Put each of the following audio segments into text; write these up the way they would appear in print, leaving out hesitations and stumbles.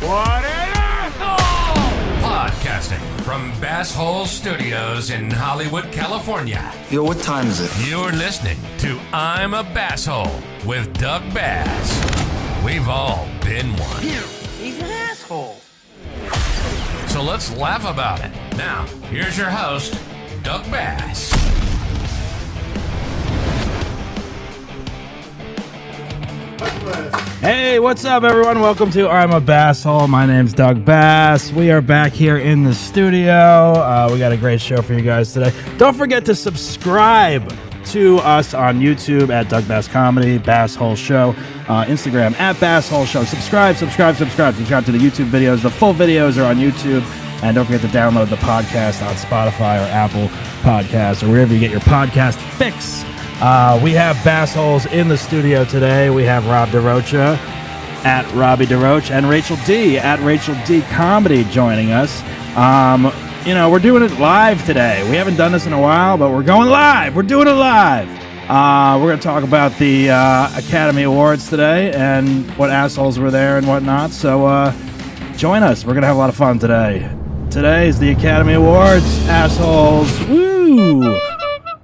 What an asshole! Podcasting from Basshole Studios in Hollywood, California. Yo, what time is it? You're listening to I'm a Basshole with Doug Bass. We've all been one. He's an asshole. So let's laugh about it. Now, here's your host, Doug Bass. Hey, what's up, everyone? Welcome to I'm a Basshole. My name's Doug Bass. We are back here in the studio. We got a great show for you guys today. Don't forget to subscribe to us on YouTube at Doug Bass Comedy, Basshole Show, Instagram at Basshole Show. Subscribe to the YouTube videos. The full videos are on YouTube. And don't forget to download the podcast on Spotify or Apple Podcasts or wherever you get your podcast fix. We have Bassholes in the studio today. We have Rob DaRocha at Robbie DaRocha and Rachel D at Rachel D Comedy joining us. We're doing it live today. We haven't done this in a while, but we're going live. We're doing it live. We're going to talk about the Academy Awards today and what assholes were there and whatnot. So join us. We're going to have a lot of fun today. Today is the Academy Awards, assholes. Woo!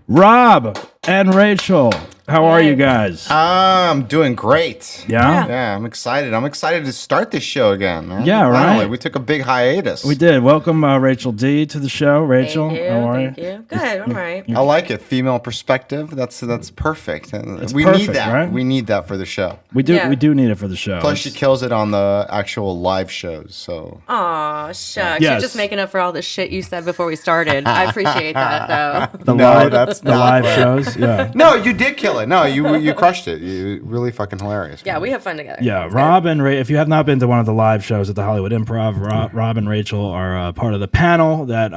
Rob and Rachel, how are you guys? I'm doing great. Yeah? Yeah, I'm excited. I'm excited to start this show again, man. Yeah, right. Finally, we took a big hiatus. We did. Welcome, Rachel D, to the show. Rachel, Thank you. how are you? Thank you. Good. I'm all right. I like it. Female perspective. That's perfect. We perfect, need that. right? We need that for the show. We do. Yeah. We do need it for the show. Plus, she kills it on the actual live shows. So Aw, shucks. Yes. You're just making up for all the shit you said before we started. I appreciate that, though. the No, live, that's the not live right. shows. Yeah. no, you did kill it. No, you crushed it. You really fucking hilarious. Yeah, we have fun together. Yeah, It's Rob and Ray. If you have not been to one of the live shows at the Hollywood Improv, Rob and Rachel are part of the panel that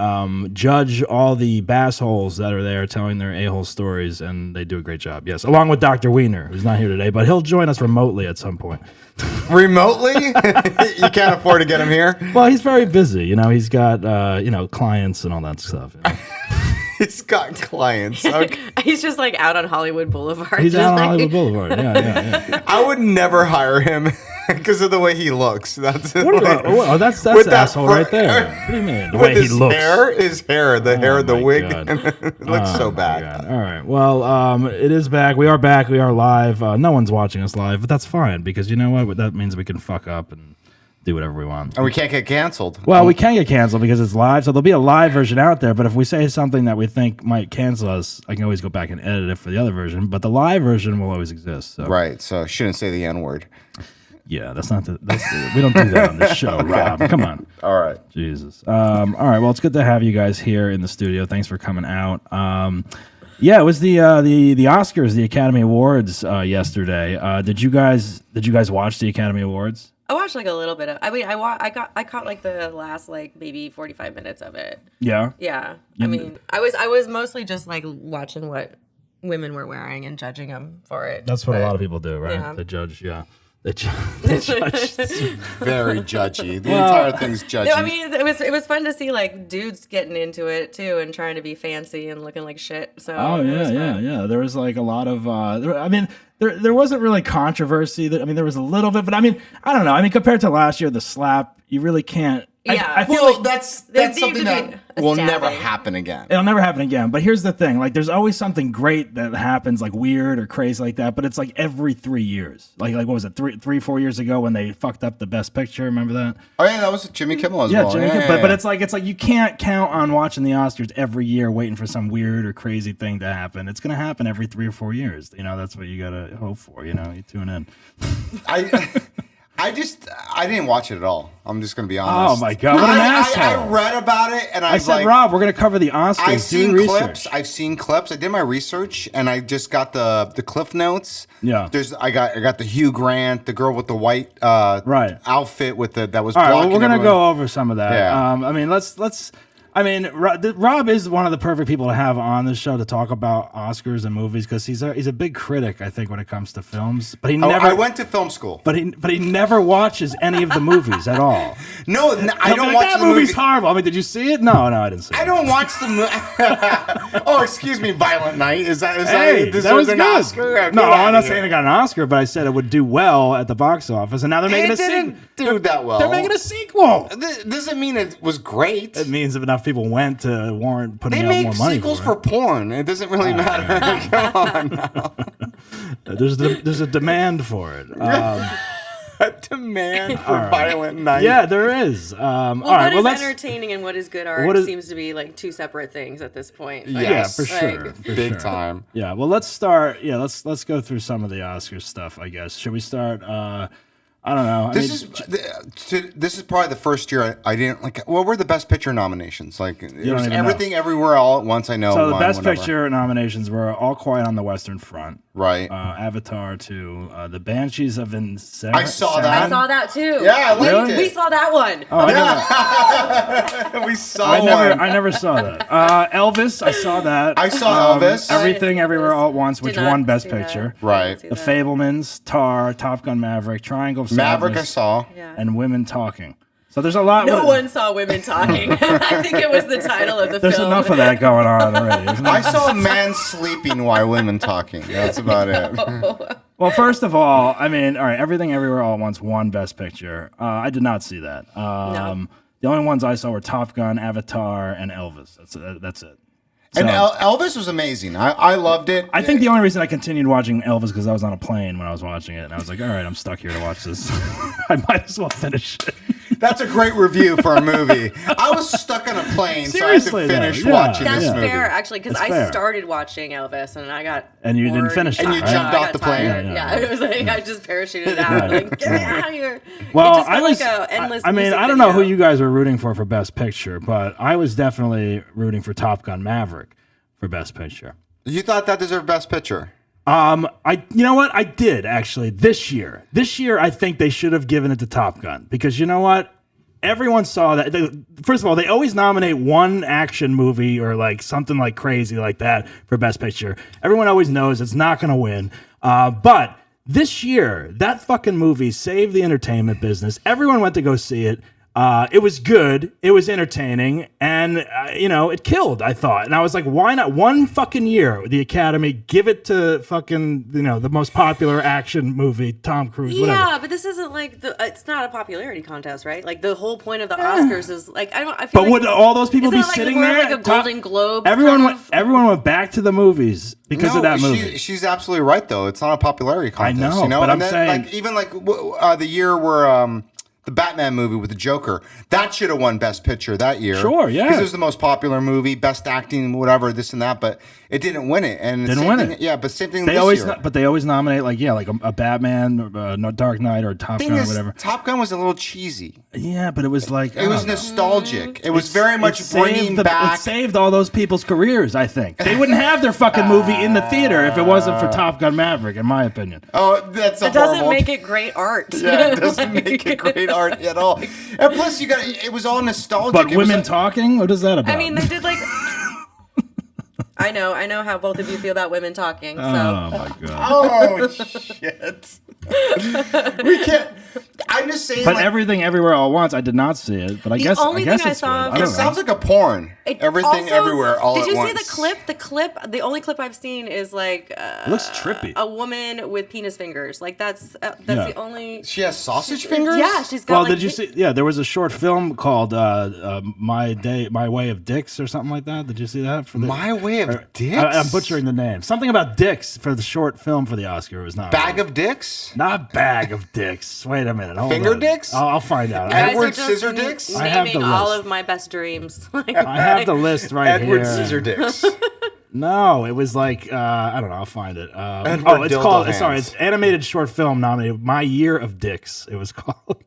judge all the bassholes that are there telling their a-hole stories, and they do a great job. Yes, along with Dr. Wiener, who's not here today, but he'll join us remotely at some point. Remotely? You can't afford to get him here? Well, he's very busy. He's got clients and all that stuff. He's got clients. Okay. He's just like out on Hollywood Boulevard. He's just out on like- Hollywood Boulevard. Yeah. I would never hire him because of the way he looks. That's What do you, oh, that's With the that asshole fur- right there. What do you mean? The with way he his looks. hair, the my wig, God. it looks so Oh, my bad. God. All right. Well, it is back. We are back. We are live. No one's watching us live, but that's fine because you know what? That means we can fuck up and do whatever we want. And we can't get canceled. Well, we can get canceled because it's live, so there'll be a live version out there. But if we say something that we think might cancel us, I can always go back and edit it for the other version. But the live version will always exist. So. Right, so shouldn't say the N-word. Yeah, that's not the. We don't do that on this show, Rob. Come on. All right. Jesus. All right. Well, it's good to have you guys here in the studio. Thanks for coming out. Yeah, it was the Oscars, the Academy Awards yesterday. Did you guys watch the Academy Awards? I watched like a little bit of. I mean, I caught like the last like maybe 45 minutes of it. Yeah. Yeah. I mean, I was mostly just like watching what women were wearing and judging them for it. That's what a But- lot of people do, right? Yeah. They judge. Yeah. They judge. Very judgy. The entire thing's judgy. No, I mean it was fun to see like dudes getting into it too and trying to be fancy and looking like shit. So Oh it yeah, was yeah, fun. yeah. There was like a lot of. There wasn't really controversy. There was a little bit, but I don't know. Compared to last year, the slap, you really can't. Yeah. I feel well, like that's There seemed something to that be a will never stabbing. happen again. it'll never happen again. But here's the thing: like, there's always something great that happens, like weird or crazy like that. But it's like every 3 years. Like what was it? 4 years ago when they fucked up the Best Picture? Remember that? Oh yeah, that was Jimmy Kimmel as Yeah, well. Jimmy. Yeah, But it's like you can't count on watching the Oscars every year, waiting for some weird or crazy thing to happen. It's gonna happen every 3 or 4 years. That's what you gotta hope for. You tune in. I didn't watch it at all. I'm just gonna be honest. Oh my God, what an asshole! I read about it and I said, Rob, we're gonna cover the Oscars. I've Do seen research. clips. I've seen clips. I did my research and I just got the cliff notes. Yeah. I got the Hugh Grant, the girl with the white Right. outfit with that was All right, well, blocking we're gonna everyone. go over some of that. Yeah. Let's I mean, Rob is one of the perfect people to have on this show to talk about Oscars and movies because he's a big critic, I think, when it comes to films. But he never. I went to film school. But he never watches any of the movies at all. No, I don't watch that the movie's movie. horrible. I mean, did you see it? No, I didn't see it. I don't watch the movie. Oh, excuse me, Violent Night. Is that Hey, that was an good. Oscar? No, I'm not saying it got an Oscar, but I said it would do well at the box office, and now they're making It a sequel. didn't do that well. They're making a sequel. Doesn't mean it was great. It means if enough people went to warrant putting They out make more money sequels for for porn. It doesn't really matter. Come on now. it. There's a demand for it. A demand for Violent Night. Yeah, there is. All Well, right, what well, is entertaining and what is good art what is- seems to be like two separate things at this point. Yeah. yeah, Yes. for sure. Like- for Big sure. time. Yeah, well, let's start. Yeah, let's go through some of the Oscar stuff. I guess should we start? I don't know. This is probably the first year I didn't like. What were the Best Picture nominations? Like it don't was even Everything, Everywhere, All at Once. I know. So the won, Best whatever. Picture nominations were All Quiet on the Western Front, Right. Avatar 2, The Banshees of Inisherin. I saw that. I saw that too. Yeah, I liked Really? it. We saw that one. Oh, I never, We saw I never, one. I never saw that. Elvis, I saw that. I saw Elvis. Everything, Everywhere, All at Once, which Did not won Best see that. Picture. Right. See The that. Fablemans, Tar, Top Gun Maverick, Triangle of Maverick, I Sadness, saw. Yeah. and Women Talking. So there's a lot. No one saw women talking. I think it was the title of the There's film. enough of that going on already. Isn't I there? saw a man sleeping while women talking. That's about it. Well, first of all, I mean, all right, Everything Everywhere All at Once won Best Picture. I did not see that. No. The only ones I saw were Top Gun, Avatar, and Elvis. That's it. And So- Elvis was amazing. I loved it. I think the only reason I continued watching Elvis because I was on a plane when I was watching it, and I was like, all right, I'm stuck here to watch this. I might as well finish it. That's a great review for a movie. I was stuck on a plane, Seriously, so I had to though, finish yeah. watching That's this movie. fair, actually, because That's I fair. started watching Elvis and I got And you didn't bored. finish it, And you right? jumped I off got the plane? tired. Yeah. It was like I just parachuted out. Like, get me out of here. Well, it just I felt was. like a endless I mean, music I don't know who video. you guys were rooting for Best Picture, but I was definitely rooting for Top Gun Maverick for Best Picture. You thought that deserved Best Picture? You know what? I did actually this year. This year, I think they should have given it to Top Gun because you know what? Everyone saw that. First of all, they always nominate one action movie or like something like crazy like that for Best Picture. Everyone always knows it's not going to win. But this year, that fucking movie saved the entertainment business. Everyone went to go see it. It was good. It was entertaining, and it killed. I thought, and I was like, why not one fucking year? The Academy give it to fucking the most popular action movie, Tom Cruise. Whatever. Yeah, but this isn't like it's not a popularity contest, right? Like the whole point of the Oscars is like I feel But would all those people isn't be it like sitting more of there? like a Golden Globe? Everyone kind went. of- Everyone went back to the movies because of that movie. She's absolutely right, though. It's not a popularity contest. know, but I'm then, saying- like even like the year where the Batman movie with the Joker, that should have won Best Picture that year. Sure, yeah. because it was the most popular movie, best acting, whatever, this and that. But it didn't win it, and Didn't same win thing, it. Yeah, but same thing They this always, year. but they always nominate like a Batman, no Dark Knight, or Top Thing Gun, or is, whatever. Top Gun was a little cheesy. Yeah, but it was like It was nostalgic. It was very much bringing It back. saved all those people's careers. I think they wouldn't have their fucking movie in the theater if it wasn't for Top Gun Maverick, in my opinion. Oh, that's a It doesn't horrible. make it great art. Yeah, it doesn't make it great art at all. And plus, it was all nostalgic. But It was women like- talking, what is that about? I mean, they did like. I know how both of you feel about women talking. So oh my god! Oh shit! We can't. I'm just saying. But like, Everything Everywhere All at Once, I did not see it. But I guess only I guess thing I it's saw- good. I it don't know. sounds like a porn. Everything, Also, everywhere, all Did at you once. see the clip? The only clip I've seen is like It looks trippy. a woman with penis fingers. Like that's Yeah. the only. She has sausage fingers. Yeah, she's got. Well, like, did you see? Yeah, there was a short film called My Way of Dicks" or something like that. Did you see that? For the, My Way of or- Dicks? I'm butchering the name. Something about dicks for the short film for the Oscar. It was not Bag of dicks. not bag of dicks. Wait a minute. Hold Finger on. dicks? I'll find out. You guys Edward are just Scissor Dicks? I have the Naming all list. of my best dreams. I have the list right Edward here. Scissor Dicks. No, it was like I don't know. I'll find it. Edward it's Dildo called. Hands. Sorry, it's animated short film nominated. My Year of Dicks. It was called.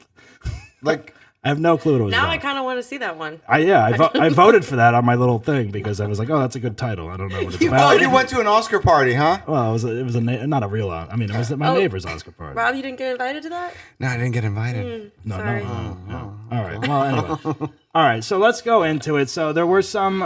Like, I have no clue what it was Now about. I kind of want to see that one. I voted for that on my little thing because I was like, oh, that's a good title. I don't know what it's about. you went to an Oscar party, huh? Well, it was not a real. I mean, it was my neighbor's Oscar party. Rob, you didn't get invited to that? No, I didn't get invited. No, Sorry. no. All right. Well, anyway. All right, so let's go into it. So there were some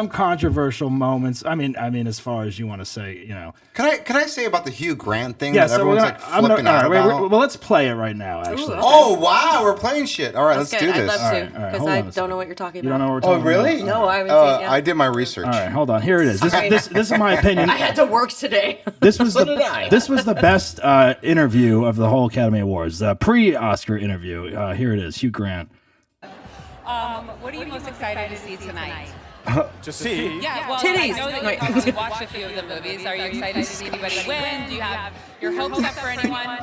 controversial moments. I mean, as far as you want to say, Can I say about the Hugh Grant thing Yeah, that so everyone's like flipping out about? well, let's play it right now. Actually, Oh wow, we're playing shit. All right, let's do I'd this. love to, all right, because hold I on a don't know what you're talking you about. don't know what we're Oh talking really? No, I haven't seen it. I did my research. All right, hold on. Here it is. This is my opinion. I had to work today. This was the best interview of the whole Academy Awards, the pre-Oscar interview. Here it is, Hugh Grant. What are you most excited to see tonight? To see. Yeah, well, Titties. I know that Wait. you probably watched a few of the movies. Are you excited to see anybody win? Do you have your hopes up for anyone?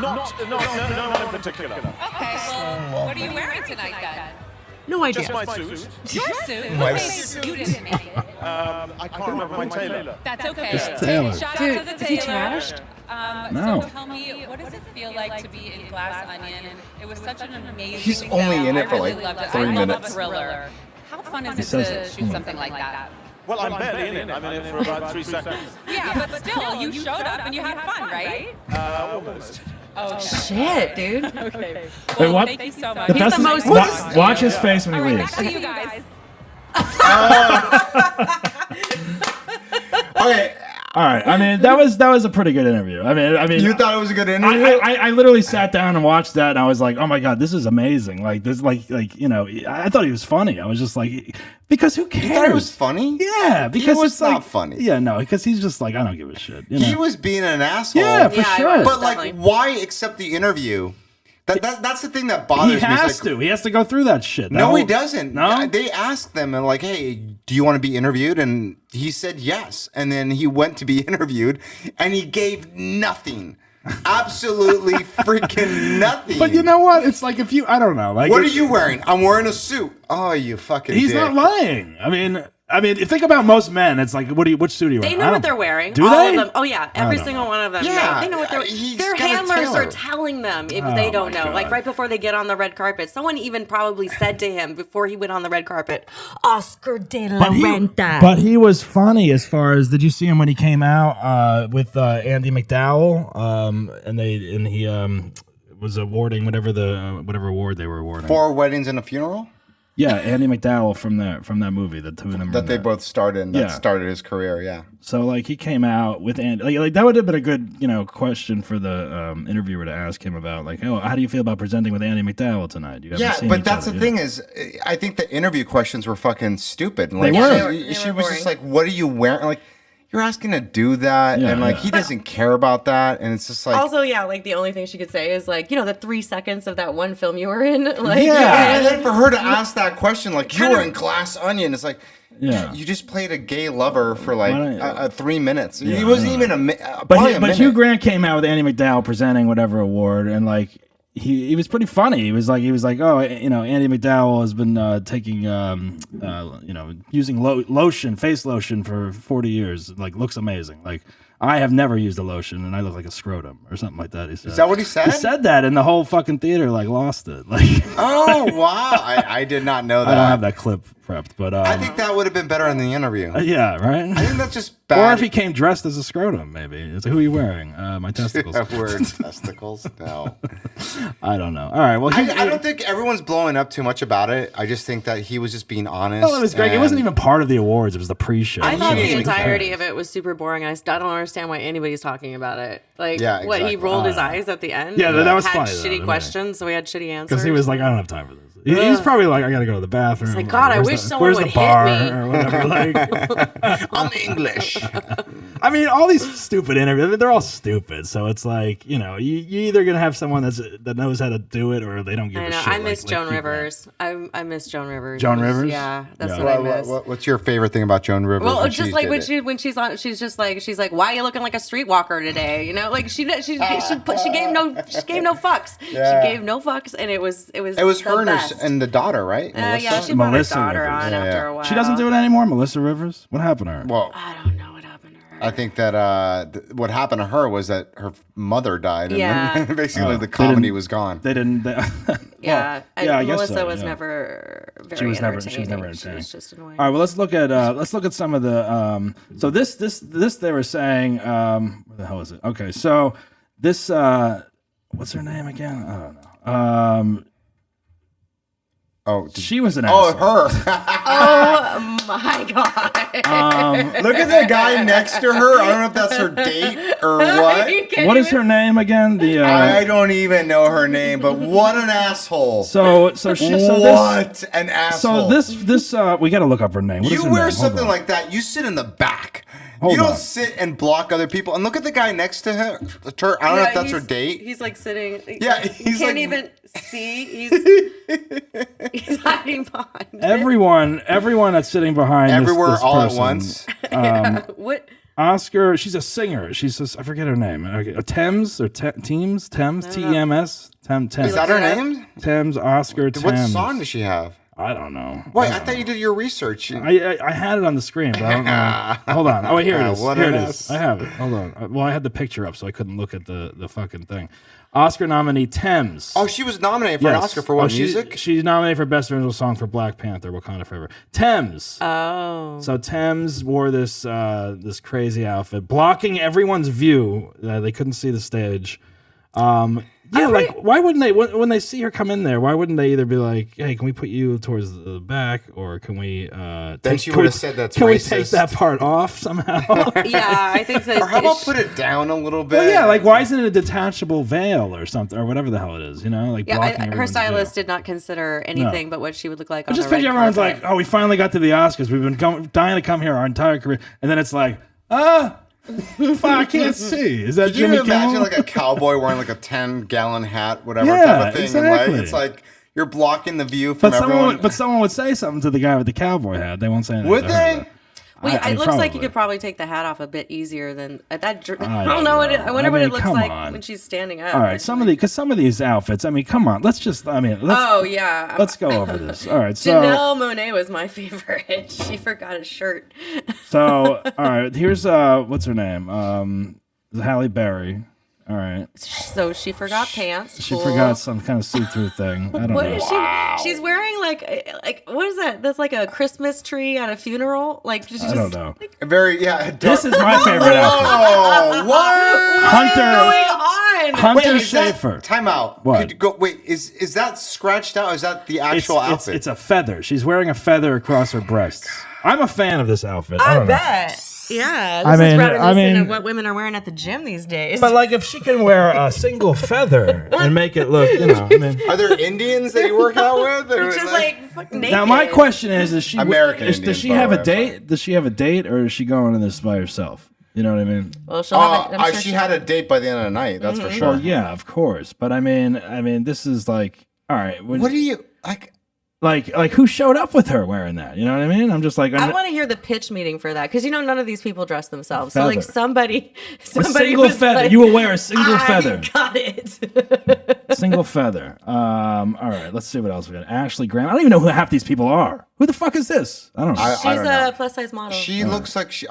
Not in particular. Okay, well, what are you wearing tonight then? No idea. Just my suit. Your suit? My Okay, suit. you didn't make it. I can't remember my tailor. That's okay. Taylor. Shout Dude, out to the is he tailor. trashed? No. So tell me, what does it feel like to be in Glass Onion? It was such an amazing He's only film. in it I for, really like, loved it. 3 I love minutes. a thriller. How fun is it says to it. shoot something like that? Well, I'm barely in it. I'm in it for about 3 seconds. Yeah, but still, you showed up and you had fun, right? Almost. Oh, Shit, dude. okay. Wait, Well, what? thank you so much. He's the most- Watch his face when All he right, leaves. back to you guys. Okay, All right. I mean, that was a pretty good interview. I mean, you thought it was a good interview? I literally sat down and watched that, and I was like, oh my god, this is amazing. Like this, I thought he was funny. I was just like, because who cares? You thought it was funny? Yeah, because was it's like, not funny. Yeah, no, because he's just like, I don't give a shit. You know? He was being an asshole. Yeah, for Yeah, I sure. was. But like, Definitely. why accept the interview? That's the thing that He bothers me. has It's like, to. He has to go through that shit. No, he doesn't. No? They asked them and like, hey, do you want to be interviewed? And he said yes. And then he went to be interviewed, and he gave nothing. Absolutely freaking nothing. But you know what? It's like if you, I don't know. Like, What are you wearing? I'm wearing a suit. Oh, you fucking He's dick. not lying. I mean, think about most men. It's like, which suit are you They wearing? know what they're wearing. Do All they? of them. Oh yeah, every don't single know. one of them. Yeah, They know what they're. he's Their got a handlers tailor. are telling them if Oh, they don't my know. God. Like right before they get on the red carpet, someone even probably said to him before he went on the red carpet, "Oscar de la Renta." But he was funny as far as, did you see him when he came out with Andy McDowell? And he was awarding whatever award they were awarding. 4 weddings and a funeral Yeah, Andy McDowell from that movie, the two of them. that they both starred in. That Yeah. started his career. Yeah. So like he came out with Andy, like that would have been a good question for the interviewer to ask him about, like, oh, how do you feel about presenting with Andy McDowell tonight? You haven't Yeah, seen but each that's other, the yeah. thing is, I think the interview questions were fucking stupid. Like, They were. She were was just like, "What are you wearing?" Like, you're asking to do that, Yeah, and like yeah. he doesn't care about that, and it's just like, Also, yeah, like the only thing she could say is like, the 3 seconds of that one film you were in. Like, yeah. And then for her to ask that question, like, you Kind were of- in Glass Onion, it's like, Yeah. you just played a gay lover for like Why don't- 3 minutes. Yeah, He wasn't I even But probably a but minute. Hugh Grant came out with Andy McDowell presenting whatever award, and like he was pretty funny. He was like, oh, Andy McDowell has been taking using lotion, face lotion for 40 years. Like, looks amazing. Like, I have never used a lotion, and I look like a scrotum or something like that. He said. Is that what he said? He said that, and the whole fucking theater like lost it. Like, Oh wow, I did not know that. I don't have that clip prepped, but I think that would have been better in the interview. yeah, right. I think that's just bad. Or if he came dressed as a scrotum, maybe. It's like, who are you wearing? My testicles. Word testicles. No, I don't know. All right. Well, I don't think everyone's blowing up too much about it. I just think that he was just being honest. Well, it was great. It and- wasn't even part of the awards. It was the pre-show. I thought Yeah, the yeah, entirety of it was super boring. I don't understand why anybody's talking about it. Like, Yeah, what, he exactly. rolled his eyes at the end? Yeah, that was had funny, though, shitty to me. questions, so we had shitty answers. Because he was like, I don't have time for this. He's probably like, I gotta go to the bathroom. like, God, I Where's wish the- someone where's would the hit bar me. or whatever. Like, I'm English. I mean, all these stupid interviews, I mean, they're all stupid. So it's like, you either gonna have someone that knows how to do it, or they don't give I a know. shit. I miss like Joan Hugh Grant. Rivers. I miss Joan Rivers. Joan Rivers? Yeah, that's Yeah. what I miss. What's your favorite thing about Joan Rivers? Well, when just she like did when it? she's on, she's like, why are you looking like a streetwalker today? Like she gave no fucks. Yeah. She gave no fucks, and it was It was the her best. and the daughter, right? Yeah, she brought her Melissa daughter Rivers. on Yeah, after yeah. a while. She doesn't do it anymore, Melissa Rivers? What happened to her? Well, I don't know what happened to her. I think that what happened to her was that her mother died, and Yeah. then basically the They comedy didn't- was gone. They didn't. Yeah, and yeah, I guess Melissa so, was yeah. never very She was never entertaining. entertaining. She was just annoying. All right, well, let's look at some of the. So this they were saying. Where the hell is it? Okay, so this. What's her name again? I don't know. She was an Oh, asshole. her. Oh my god. Look at the guy next to her. I don't know if that's her date or what. What is her name again? I don't even know her name, but what an asshole. What An asshole. this we got to look up her name. What is You her wear name? Hold something on. like that, you sit in the back. Hold you don't on. sit and block other people. And look at the guy next to her. I don't know if that's her date. He's like sitting. Yeah, you he's can't like- even see. He's hiding behind. Everyone that's sitting behind Everywhere this all at person. once. What? Oscar, she's a singer. She's just, I forget her name. Thames or Teams? Thames? T-E-M-S? Thames. Is that her name? Thames, Oscar, Thames. What song does she have? I don't know. Wait, I thought you did your research. I had it on the screen, but I don't know. Hold on. Oh, wait, here it is. What Here it an is. ass. I have it. Hold on. Well, I had the picture up, so I couldn't look at the fucking thing. Oscar nominee Thames. Oh, she was nominated for an Oscar for what, music? She's nominated for Best Original Song for Black Panther, Wakanda Forever. Thames. Oh. So Thames wore this this crazy outfit, blocking everyone's view. They couldn't see the stage. Like why wouldn't they when they see her come in there? Why wouldn't they either be like, "Hey, can we put you towards the back, or can we?" Then she would have said that's Can racist. we take that part off somehow? Yeah, I think so. Or how about put it down a little bit? Well, yeah, like why isn't it a detachable veil or something or whatever the hell it is? You know, like Yeah, blocking her everyone's stylist view. did not consider anything but what she would look like on Just the red picture everyone's carpet. like, "Oh, we finally got to the Oscars. We've been dying to come here our entire career," and then it's like, fuck, I can't see. Is that Could you Jimmy imagine Kimmel? like a cowboy wearing like a 10-gallon hat, whatever Yeah, type of thing? And exactly. like, it's like you're blocking the view from But everyone. someone would say something to the guy with the cowboy hat. They won't say anything. Would to her. they? Well, I it looks like you probably. could probably take the hat off a bit easier than that. I don't don't know what it, know. I wonder I what mean, it looks come like on. when she's standing up. All right, some of these outfits. I mean, come on. Let's Oh yeah. let's go over this. All right, so Janelle Monáe was my favorite. She forgot a shirt. all right. Here's what's her name? Halle Berry. All right, So she forgot pants. she Cool. forgot some kind of see-through thing. I don't What know. is she? She's wearing like what is that? That's like a Christmas tree at a funeral. Like she's I don't know. Very, yeah. This is my favorite outfit. Oh, what? Hunter Going on. Is that- Schaefer. Time out. What? Could you go, wait, is that scratched out? Is that the It's, actual outfit? it's a feather. She's wearing a feather across her breasts. I'm a fan of this outfit. I I don't know. bet. Yeah. I This mean- is reminiscent I mean- of what women are wearing at the gym these days. But like, if she can wear a single feather and make it look, you know, I mean. Are there Indians that you work out with? Or It's just like fucking naked. Now my question is she American does Indians, she by the have way, a I'm date? Does she have a date, or is she going to this by herself? You know what I mean? Well, she'll have it. I'm sure she had a date by the end of the night. That's for sure. Well, yeah, of course. But I mean, this is like, all right. What do you like? like who showed up with her wearing that? You know what I mean? I'm just like, I want to hear the pitch meeting for that because none of these people dress themselves. So like Feather. somebody a single was feather. like, You will wear a single I feather. got it. Single feather. All right, let's see what else we got. Ashley Graham. I don't even know who half these people are. Who the fuck is this? I don't know. She's don't know. a plus size model. She looks like she.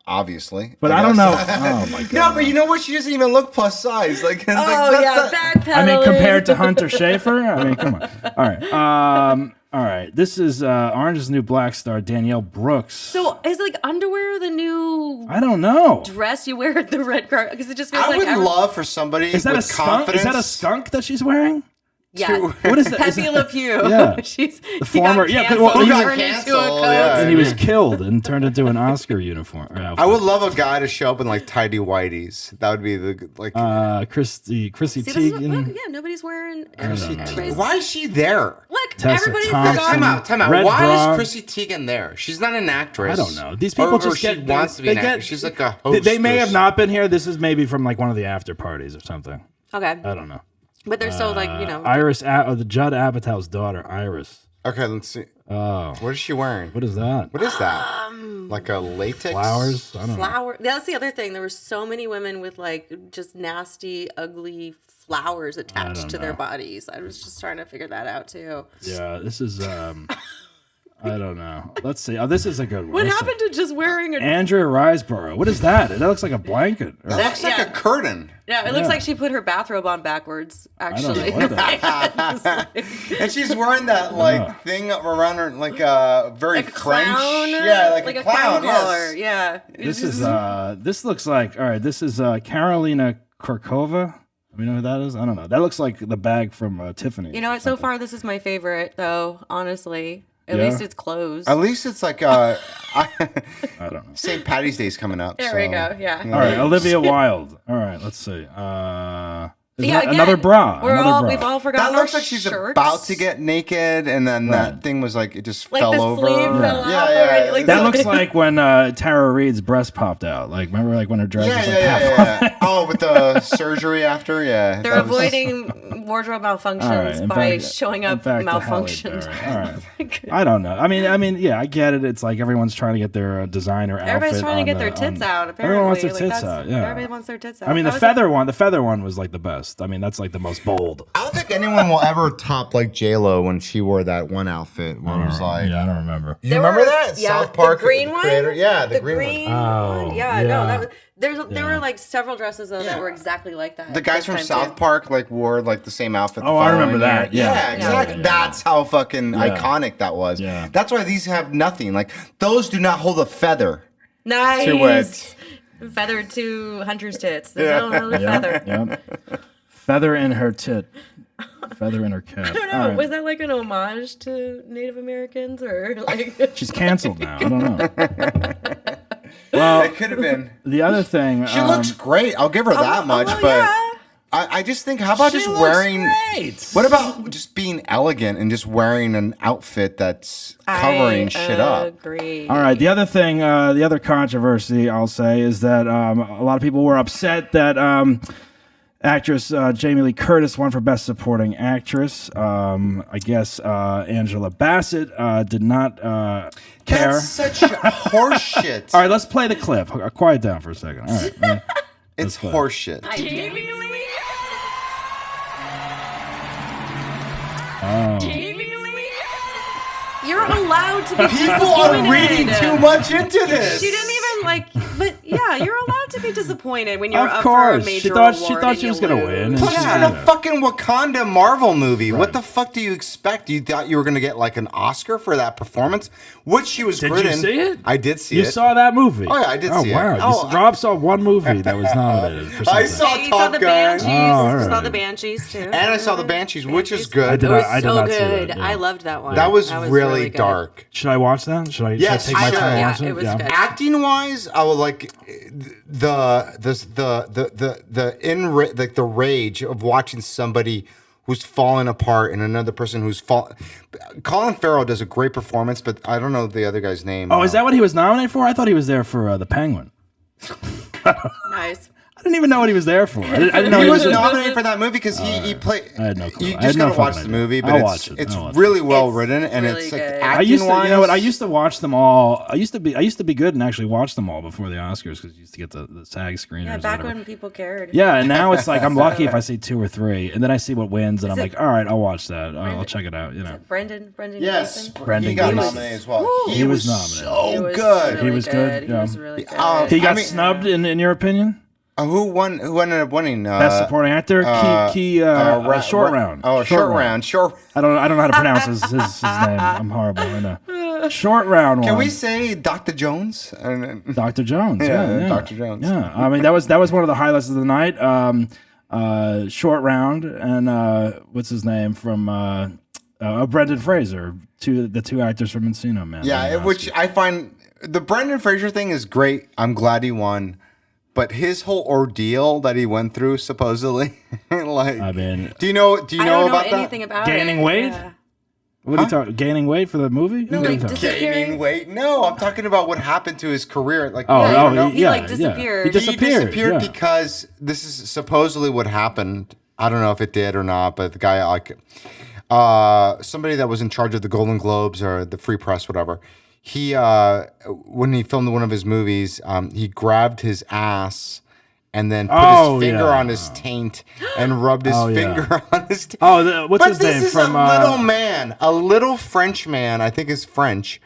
Obviously. but I don't know. Oh my god. No, but you know what? She doesn't even look plus size. Like, oh that's yeah, not- backpedaling. I mean, compared to Hunter Schaefer. I mean, come on. All right. All right. This is Orange is the New Black star Danielle Brooks. So is like underwear the new I don't know. dress you wear at the red carpet? Because it just feels I like would love for somebody Is that a with skunk? confidence. Is that a skunk that she's wearing? yeah. What is that? Is Pepe that- Le Pew. Yeah. She's the former- yeah, well, canceled, he got turned into a canceled, coach. yeah. And he was killed and turned into an Oscar uniform. Or outfit. I would love a guy to show up in like tidy whities. That would be the like. Chrissy See, this is what, look, Teigen. yeah, nobody's wearing. Why is she there? Look, Tessa everybody's Thompson. forgotten. Time out. Red Why bra. is Chrissy Teigen there? She's not an actress. I don't know. These people or just she get wants to be they an get- actress. She's like a They, host. they may have not been here. This is maybe from like one of the after parties or something. Okay, I don't know. but they're so like Iris, the Judd Apatow's daughter, Iris. Okay, let's see. Oh, What is she wearing? what is that? What is that? Like a latex? Flowers? I don't know. flower. That's the other thing. There were so many women with like just nasty, ugly flowers attached to their bodies. I was just trying to figure that out too. Yeah, this is. I don't know. Let's see. Oh, this is a good one. What Let's see. happened to just wearing a? Andrea Riseborough. What is that? That looks like a blanket. Or- That looks like Yeah. a curtain. Yeah, it looks like she put her bathrobe on backwards. Actually, know what that And she's wearing that like thing around her, like very like a French. clown. Yeah, like a clown. collar. Yes. Yeah. This is. This looks like. All right. This is Carolina Korkova. We know who that is? I don't know. That looks like the bag from Tiffany. You know what? So far, this is my favorite, though. Honestly, at Yeah? least it's closed. At least it's like I don't know. St. Patty's Day's coming up. There so. we go. Yeah. All right, Olivia Wilde. All right, let's see. Yeah, again, another bra. We've all That forgotten looks our like she's shirts. about to get naked, and then that thing was like it just Like fell the over. sleeve fell off Yeah, already, yeah. like That looks like when Tara Reid's breast popped out. Like, remember, like when her dress was like half off? yeah. Oh, with the surgery after, yeah. They're that was- avoiding wardrobe malfunctions All right, in by fact- showing in up fact, the Halle malfunctioned. Berry. All right. I don't know. I mean, yeah, I get it. It's like everyone's trying to get their designer outfit. Everybody's trying to on get the- their tits on- out. Apparently, Everyone wants their Like, tits that's- out. Yeah. Everybody wants their tits out. I mean, the That was feather one was like the best. I mean, that's like the most bold. I don't think anyone will ever top like J-Lo when she wore that one outfit where it was like. Yeah, I don't remember. You remember that? Yeah, South Park the green one. creator? Yeah, the green one. Oh, Yeah, yeah. no, that was. There were like several dresses though that were exactly like that. The guys this from time, South too. Park like wore like the same outfit. the Oh, I remember following that. year. Yeah. Exactly. Yeah. That's how fucking iconic that was. Yeah. That's why these have nothing. Like those do not hold a feather. Nice. Feather to Hunter's tits. There's no really feather. Yep. Feather in her tit. Feather in her cap. I don't know. Was that like an homage to Native Americans or like? She's canceled now. I don't know. Well, It could have been. the other thing. She looks great. I'll give her that much, but yeah. I just think, how about just looks wearing? great. What about just being elegant and just wearing an outfit that's covering shit up? Agree. All right. The other thing, the other controversy I'll say is that a lot of people were upset that actress Jamie Lee Curtis won for Best Supporting Actress. I guess Angela Bassett did not care. That's such horseshit. All right, let's play the clip. Quiet down for a second. All right. man. It's horseshit. You're allowed to be People are disappointed. reading too much into this. She didn't even like, but yeah, you're allowed to be disappointed when you're Of up for a course. major She thought award she and was you gonna lose. win, and Plus, she she's in a fucking Wakanda Marvel movie. What the fuck do you expect? You thought you were gonna get like an Oscar for that performance, which she was Did good you in. see it? I did see You it. saw that movie? Oh, yeah, I did see it. Wow. Oh, Rob saw one movie that was nominated for something. I saw You saw Top the Gun, Banshees. all You saw right. the Banshees too. and I saw the Banshees, which is I good. did It was I did so not see good. that. I loved that one. That was really really good. dark. Should I watch that? Should I, Yes, should I take my I time and should. watch Yeah, it? it was good. Acting wise, I would like the rage of watching somebody who's falling apart and another person who's Colin Farrell does a great performance, but I don't know the other guy's name. Oh, is that what he was nominated for? I thought he was there for The Penguin. Nice. I didn't even know what he was there for. I didn't know He he was was nominated for that movie because he played. I had no clue. You I just had no gotta watch fucking the idea. movie, but I'll watch it. it's I'll watch it. really well It's written and really it's like good. I used to, acting-wise. you know what? I used to watch them all. I used to be good and actually watch them all before the Oscars because you used to get the SAG screeners. Yeah, or back whatever. when people cared. Yeah, and now it's like I'm lucky if I see 2 or 3, and then I see what wins, and I'm it- like, all right, I'll watch that. I'll check it out. You know, Brendan Yes, Gleeson? Brendan he got Gleeson. nominated as well. He was nominated. So He was good. Really He was good, He yeah. was really good. he got I mean- snubbed in your opinion. Who won? Who ended up winning? Best supporting actor, short round. Oh, short round. Short. I don't know how to pronounce his name. I'm horrible. I know. Short round one. Can we say Dr. Jones? Dr. Jones? Yeah, Dr. Jones. Yeah, I mean that was one of the highlights of the night. Short round and what's his name from Brendan Fraser, the two actors from Encino Man. Yeah, which I find the Brendan Fraser thing is great. I'm glad he won. But his whole ordeal that he went through, supposedly, like, I mean, do you know I don't know about anything that? about Gaining it. weight? Yeah. What are you talking? Gaining weight for the movie? No, What are you like, talking- Gaining weight? No, I'm talking about what happened to his career. Like, Oh, you know? He, like, disappeared. He He disappeared. disappeared yeah. because this is supposedly what happened. I don't know if it did or not, but the guy, like, somebody that was in charge of the Golden Globes or the Free Press, whatever. He, when he filmed one of his movies, he grabbed his ass and then put his finger on his taint and rubbed his finger on his taint. Oh, what's But his this name is from? a little man, a little French man, I think is French,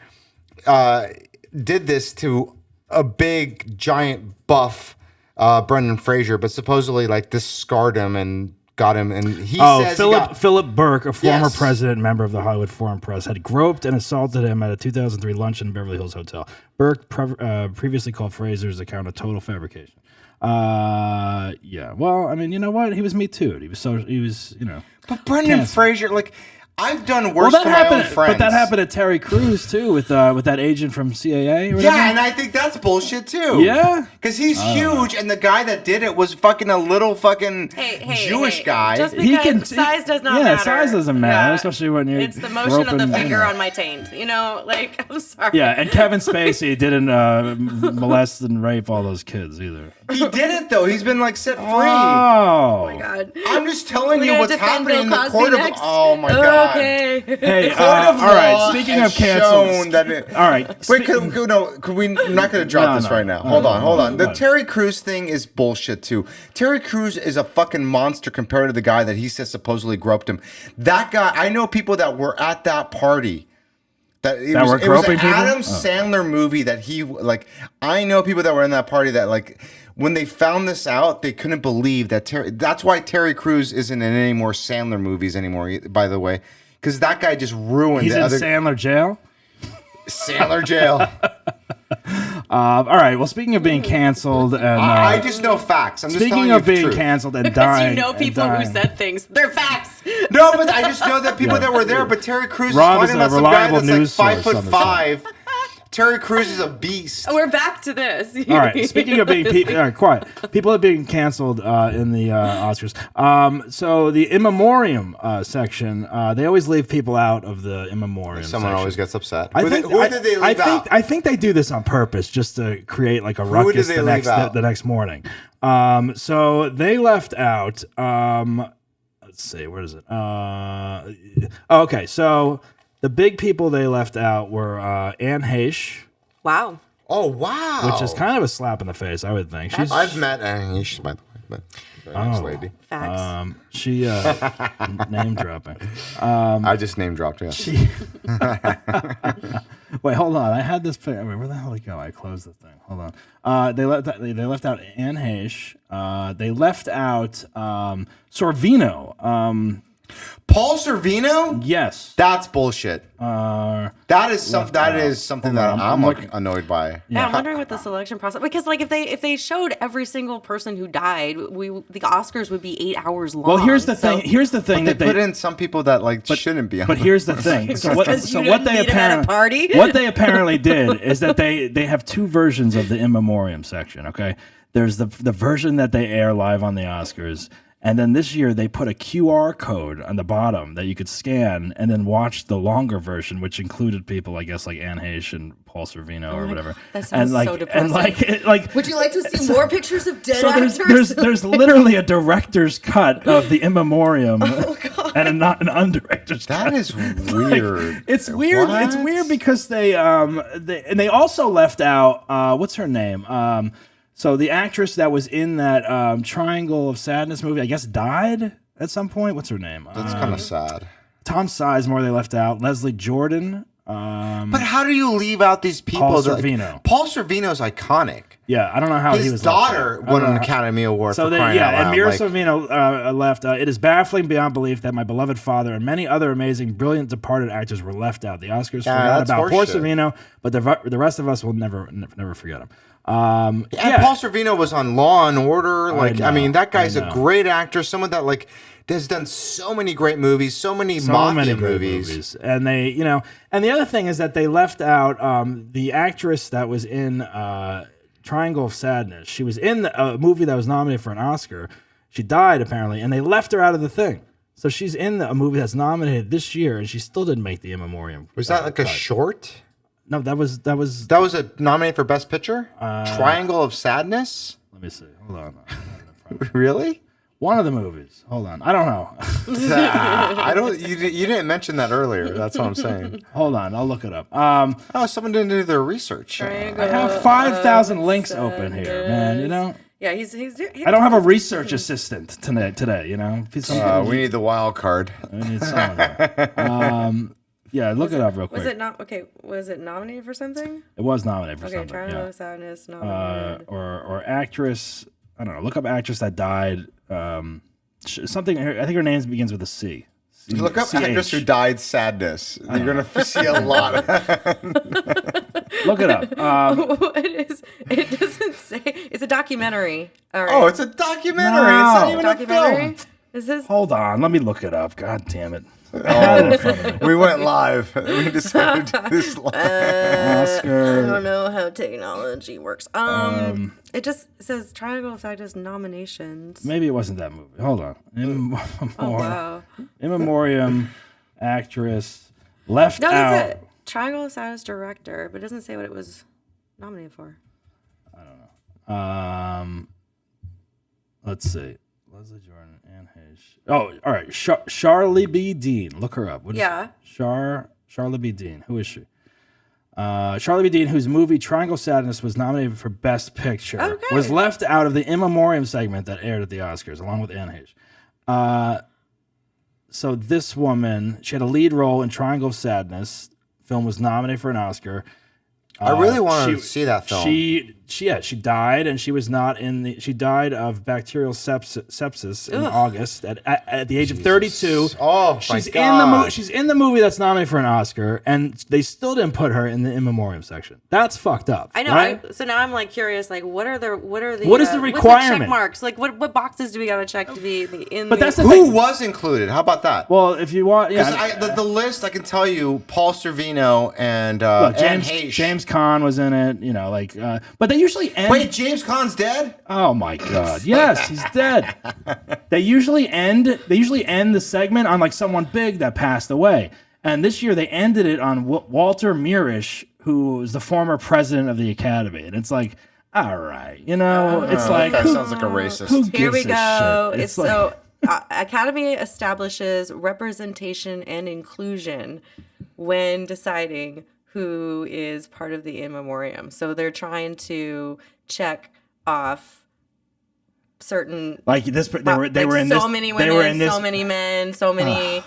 did this to a big, giant, buff Brendan Fraser, but supposedly like this scarred him and got him. And he says Philip Burke, a former Yes. president and member of the Hollywood Foreign Press, had groped and assaulted him at a 2003 luncheon in Beverly Hills hotel. Burke previously called Fraser's account a total fabrication. Yeah. Well, I mean, you know what? He was Me Too. He was, you know. But Brendan canceled. Fraser, like, I've done worse to my own friends. But that happened to Terry Crews too, with that agent from CAA. Or whatever. Yeah, and I think that's bullshit too. Yeah, because he's huge, and the guy that did it was fucking a little fucking Jewish guy. Just because size does not matter. Yeah, size doesn't matter, especially when you're. It's the motion of the finger on my taint. You know, like I'm sorry. Yeah, and Kevin Spacey didn't molest and rape all those kids either. He didn't though. He's been like set free. Oh my god! I'm just telling you what's happening in the court of. Oh my god. Okay. Hey, all right. Speaking of canceled, all right. Wait, could we? I'm not going to drop this right now. Hold on. The Terry Crews thing is bullshit too. Terry Crews is a fucking monster compared to the guy that he says supposedly groped him. That guy, I know people that were at that party. It was an Adam Sandler movie that he like. I know people that were in that party that like. When they found this out, they couldn't believe that that's why Terry Crews isn't in any more Sandler movies anymore, by the way. Because that guy just ruined He's in Sandler jail? Sandler jail. All right. Well, speaking of being canceled, and I just know facts. I'm just telling you speaking of being truth. canceled and Because dying, you know people who said things. They're facts. No, but I just know that people that were there. But Terry Crews Rob is is talking a about some guy reliable that's like news source 5'5". Terry Crews is a beast. We're back to this. All right. Speaking of being all right, quiet. People are being canceled in the Oscars. So the in memoriam section, they always leave people out of the in memoriam. Someone always gets upset. Who did they leave out? I think they do this on purpose just to create like a ruckus the next morning. So they left out. Let's see, where is it? Okay, so. The big people they left out were Anne Heche. Wow. Oh, wow. Which is kind of a slap in the face, I would think. I've met Anne Heche, by the way, but very nice lady. Facts. She name dropping. I just name dropped, yeah. Wait, hold on. I had this. Wait, where the hell did it go? I closed the thing. Hold on. They left out Anne Heche. They left out Sorvino. Paul Sorvino? Yes. That's bullshit. That is something that I'm annoyed by. Yeah, I'm wondering what the selection process, because like if they showed every single person who died, the Oscars would be 8 hours long. Well, here's the thing. Here's the thing that they put in some people that shouldn't be on. But here's the thing. So what they apparently did is that they have two versions of the in memoriam section. Okay, there's the version that they air live on the Oscars. And then this year they put a QR code on the bottom that you could scan and then watch the longer version, which included people, I guess, like Anne Heche and Paul Sorvino or whatever. That sounds so depressing. And would you like to see more pictures of dead actors? There's literally a director's cut of the in memoriam and an undirector's cut. That is weird. It's weird. What? It's weird because they also left out what's her name? So the actress that was in that Triangle of Sadness movie, I guess, died at some point. What's her name? That's kind of sad. Tom Sizemore, they left out. Leslie Jordan. But how do you leave out these people? Paul Sorvino. Paul Sorvino's iconic. Yeah, I don't know how he was. His daughter won an Academy Award for crying out loud. And Mira Sorvino left. It is baffling beyond belief that my beloved father and many other amazing, brilliant departed actors were left out. The Oscars forgot about poor Sorvino, but the rest of us will never forget him. Paul Sorvino was on Law and Order. That guy's a great actor. Someone that has done so many great movies, so many mafia movies. And and the other thing is that they left out the actress that was in Triangle of Sadness. She was in a movie that was nominated for an Oscar. She died apparently, and they left her out of the thing. So she's in a movie that's nominated this year, and she still didn't make the in memoriam. Was that like a short? No, that was a nominated for Best Picture. Triangle of Sadness. Let me see. Hold on. Really? One of the movies. Hold on. I don't know. I don't. You didn't mention that earlier. That's what I'm saying. Hold on. I'll look it up. Someone didn't do their reresearch. I have 5,000 links open here, man. You know. Yeah, he's I don't have a research assistant today. You know. We need the wild card. We need someone. Yeah, look it up real quick. Was it nominated for something? It was nominated for something. Okay, Triangle of Sadness nominated. Or actress. I don't know. Look up actress that died. Something. I think her name begins with a C. Look up actress who died sadness. You're gonna see a lot. Look it up. What is? It doesn't say. It's a documentary. All right. Oh, it's a documentary. No. It's not even a documentary. film. Is this? Hold on, let me look it up. God damn it. I had it in front of me. We went live. We decided to do this live. I Oscar. don't know how technology works. It just says Triangle of Sadness nominations. Maybe it wasn't that movie. Hold on. Wow. In Memoriam, actress, left No, out. that's it. Triangle of Sadness director, but it doesn't say what it was nominated for. Let's see. Leslie Jordan, Anne Heche. Oh, all right. Charlie B. Dean. Look her up. What is Yeah. Charlie B. Dean. Who is she? Charlie B. Dean, whose movie Triangle Sadness was nominated for Best Picture, Okay. was left out of the In Memoriam segment that aired at the Oscars, along with Anne Heche. So this woman, she had a lead role in Triangle of Sadness. Film was nominated for an Oscar. I really want to see that film. She died, and she was not in the. She died of bacterial sepsis in August at the age of 32. Oh, she's my God. She's in the movie that's nominated for an Oscar, and they still didn't put her in the In Memoriam section. That's fucked up. I know. Right? So now I'm like curious. Like, what is the What is the what's the requirement? check marks? Like, what boxes do we gotta check to be in? But that's the Who thing. was included? How about that? Well, if you want, yeah. Because the list, I can tell you, Paul Sorvino and Look, Anne Heche. James Caan was in it. You know, like, but they usually end. Wait, James Caan's dead? Oh my God! Yes, he's dead. They usually end the segment on like someone big that passed away, and this year they ended it on Walter Mirisch, who was the former president of the Academy, and it's like, all right, you know, it's like that sounds like a racist. who Here we gives a go. shit? It's like, so Academy establishes representation and inclusion when deciding who is part of the In Memoriam. So they're trying to check off certain like this. They were in so this. many They were in women, this. so many men, so many.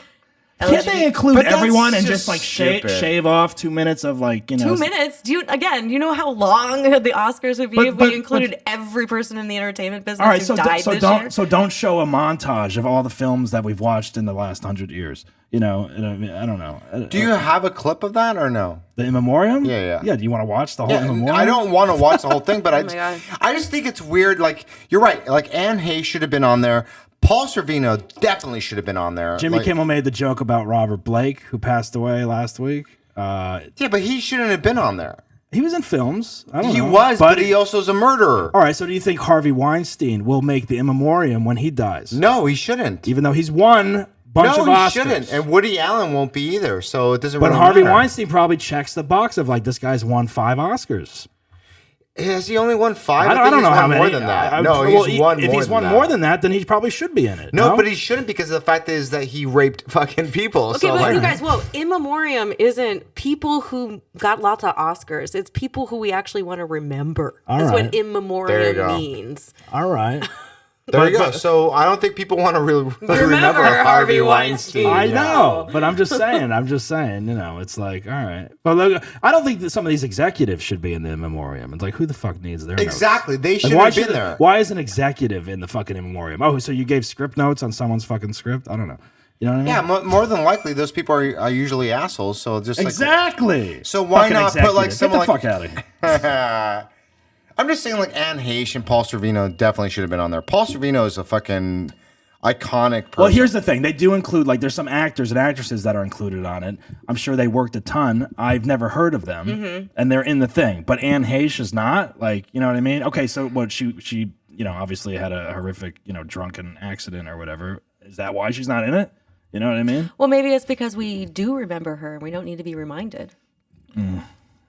Can't they include But that's everyone and just just like stupid. shave off 2 minutes of like, you know? 2 minutes? Do you know how long the Oscars would be if But- we included every person in the entertainment business All right, who so died this year? don't show a montage of all the films that we've watched in the last 100 years. You know, and I mean, I don't know. Do you have a clip of that or no? The In Memoriam? Yeah. Yeah. Do you want to watch the whole In Memoriam? I don't want to watch the whole thing, but my God. I just think it's weird. Like, you're right. Like, Anne Heche should have been on there. Paul Sorvino definitely should have been on there. Jimmy Like, Kimmel made the joke about Robert Blake, who passed away last week. Yeah, but he shouldn't have been on there. He was in films. I don't He know. was, but he also is a murderer. All right, so do you think Harvey Weinstein will make the In Memoriam when he dies? No, he shouldn't. Even though he's won a bunch of No, Oscars. he shouldn't. And Woody Allen won't be either, so it doesn't But really Harvey matter. Weinstein probably checks the box of like, this guy's won 5 Oscars. Has he only won 5? I don't know how many. More than that. No, well, he's won more If he's than won that. more than that, then he probably should be in it. No, but he shouldn't because the fact is that he raped fucking people. Okay, so but like, you guys, In Memoriam isn't people who got lots of Oscars. It's people who we actually want to remember. All That's right. what In There you Memoriam go. means. All right. there you go. So I don't think people want to really remember Harvey Weinstein. I Yeah. know, but I'm just saying, you know, it's like, all right. But look, I don't think that some of these executives should be in the In Memoriam. It's like, who the fuck needs their notes? Exactly. They Like, should have been there. Why is an executive in the fucking In Memoriam? Oh, so you gave script notes on someone's fucking script? I don't know. You know what I mean? Yeah, more than likely, those people are usually assholes. So just Exactly. So why Fucking not put, like, executive. someone Get the like- fuck out of here. I'm just saying, like, Anne Heche and Paul Sorvino definitely should have been on there. Paul Sorvino is a fucking iconic person. Well, here's the thing. They do include, like, there's some actors and actresses that are included on it. I'm sure they worked a ton. I've never heard of them, and they're in the thing. But Anne Heche is not. Like, you know what I mean? Okay, so what, she you know, obviously had a horrific, you know, drunken accident or whatever. Is that why she's not in it? You know what I mean? Well, maybe it's because we do remember her and we don't need to be reminded.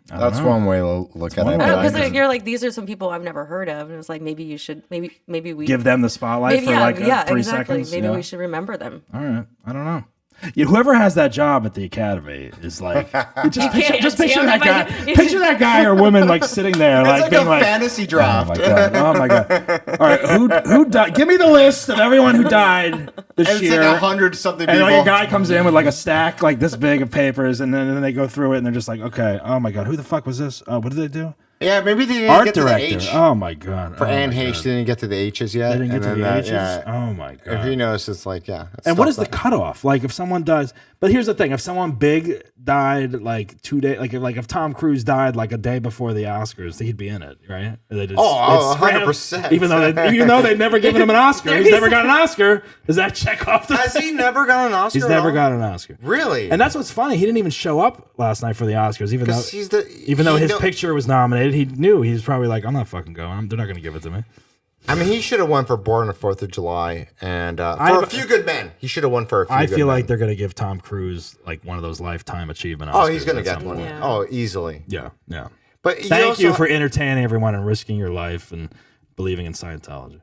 That's one way to look at it. I but don't I because just- you're like, these are some people I've never heard of. And it's like, maybe you should, maybe we Give them the spotlight for like 3 exactly. seconds. Maybe yeah. we should remember them. All right. I don't know. Yeah, whoever has that job at the Academy is like, just picture that guy. Picture that guy or woman like sitting there, It's like being a fantasy draft. Oh my god! All right, who died? Give me the list of everyone who died this And it's year. like 100-something and people. like a guy comes in with like a stack like this big of papers, and then they go through it, and they're just like, okay, oh my god, who the fuck was this? What did they do? Yeah, maybe they didn't Art get to director. the H. Oh my god. For Oh Anne my Heche, God. they didn't get to the H's yet. They didn't get to and the then H's. Oh my If god. you notice, it's like And what is the stuff cutoff? Like if someone does, but here's the thing: if someone big died like 2 days, like if Tom Cruise died like a day before the Oscars, he'd be in it, right? They just, Oh, they 100%. Even though they've never given him an Oscar, he's never got an Oscar. Does that check off the? Has he never got an Oscar? He's at never all? got an Oscar. Really? And that's what's funny. He didn't even show up last night for the Oscars, even though 'Cause he's the- even though he his know- picture was nominated. He knew he was probably like, I'm not fucking going. They're not going to give it to me. I mean, he should have won for Born on the 4th of July, and for A Few Good Men, he should have won for A Few I Good feel Men. like they're going to give Tom Cruise like one of those lifetime achievement. Oh, Oscars he's going to at get some one. point. Yeah. Oh, easily. Yeah, yeah. But Thank you for entertaining everyone and risking your life and believing in Scientology.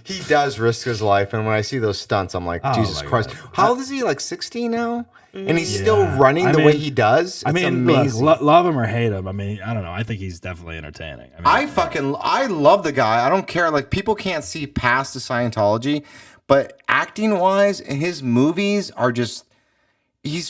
He does risk his life, and when I see those stunts, I'm like, Oh Jesus my Christ! God. How old is he? Like 16 now, and he's Yeah. still running I the mean- way he does. I It's mean, look, amazing. love him or hate him. I mean, I don't know. I think he's definitely entertaining. I mean, I love the guy. I don't care. Like people can't see past the Scientology, but acting wise, his movies are just. He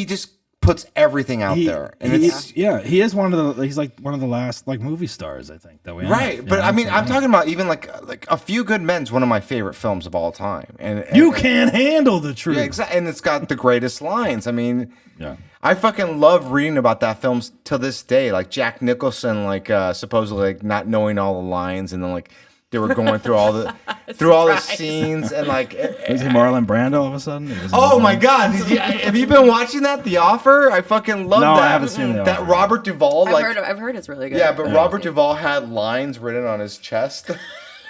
just puts everything out there, and it's he is one of the. He's like one of the last like movie stars, I think, that we have, right. you But know? I mean, So, I'm yeah. talking about even like A Few Good Men's one of my favorite films of all time, and You can't handle the truth. yeah, exactly, and it's got the greatest lines. I mean, Yeah. I fucking love reading about that film to this day. Like Jack Nicholson, like supposedly like not knowing all the lines, and then like they were going through all the Surprise. scenes, and like. Was he Marlon Brando all of a sudden? Oh my God! Have you been watching that? The Offer? I fucking love No, that. I haven't seen The that. Offer. Robert Duvall, I've heard it's really good. yeah, but Robert Duvall had lines written on his chest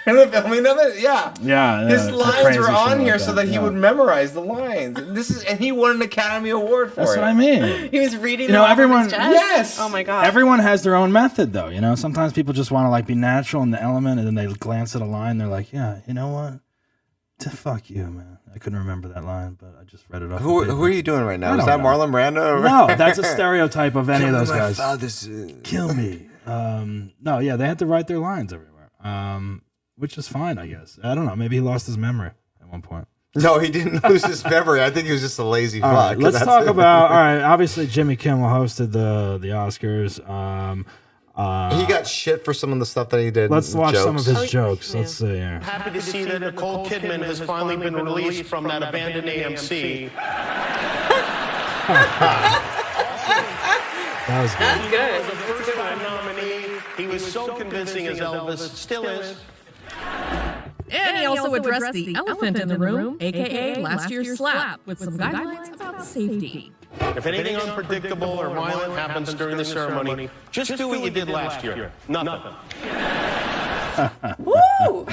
in the filming of it. Yeah, Yeah, his some lines crazy were shit on like here so that he yeah. would memorize the lines. And he won an Academy Award for That's it. what I mean. He was reading. You know, them off of everyone- his chest? Yes. Oh my god. Everyone has their own method, though. You know, sometimes people just want to like be natural in the element, and then they glance at a line. They're like, "Yeah, you know what? Fuck you, man. I couldn't remember that line, but I just read it off." Who the are you doing right now? I Is don't that know. Marlon Brando? No, that's a stereotype of any of those guys. Father's, Kill me. No, yeah, they had to write their lines everywhere, which is fine, I guess. I don't know. Maybe he lost his memory at one point. No, he didn't lose his memory. I think he was just a lazy All fuck. right, let's That's talk it. about. All right, obviously Jimmy Kimmel hosted the Oscars. He got shit for some of the stuff that he did. Let's watch some of his Oh, jokes. yeah. Let's see here. Happy to see that Nicole Kidman has finally been released from that abandoned AMC. That was good. That's good. As a first-time nominee, he was so convincing as Elvis, still is. And he also addressed the elephant in the room, aka last year's slap, with some guidelines about safety. If anything unpredictable or violent happens during the ceremony, just do what you did last year. Nothing. Woo!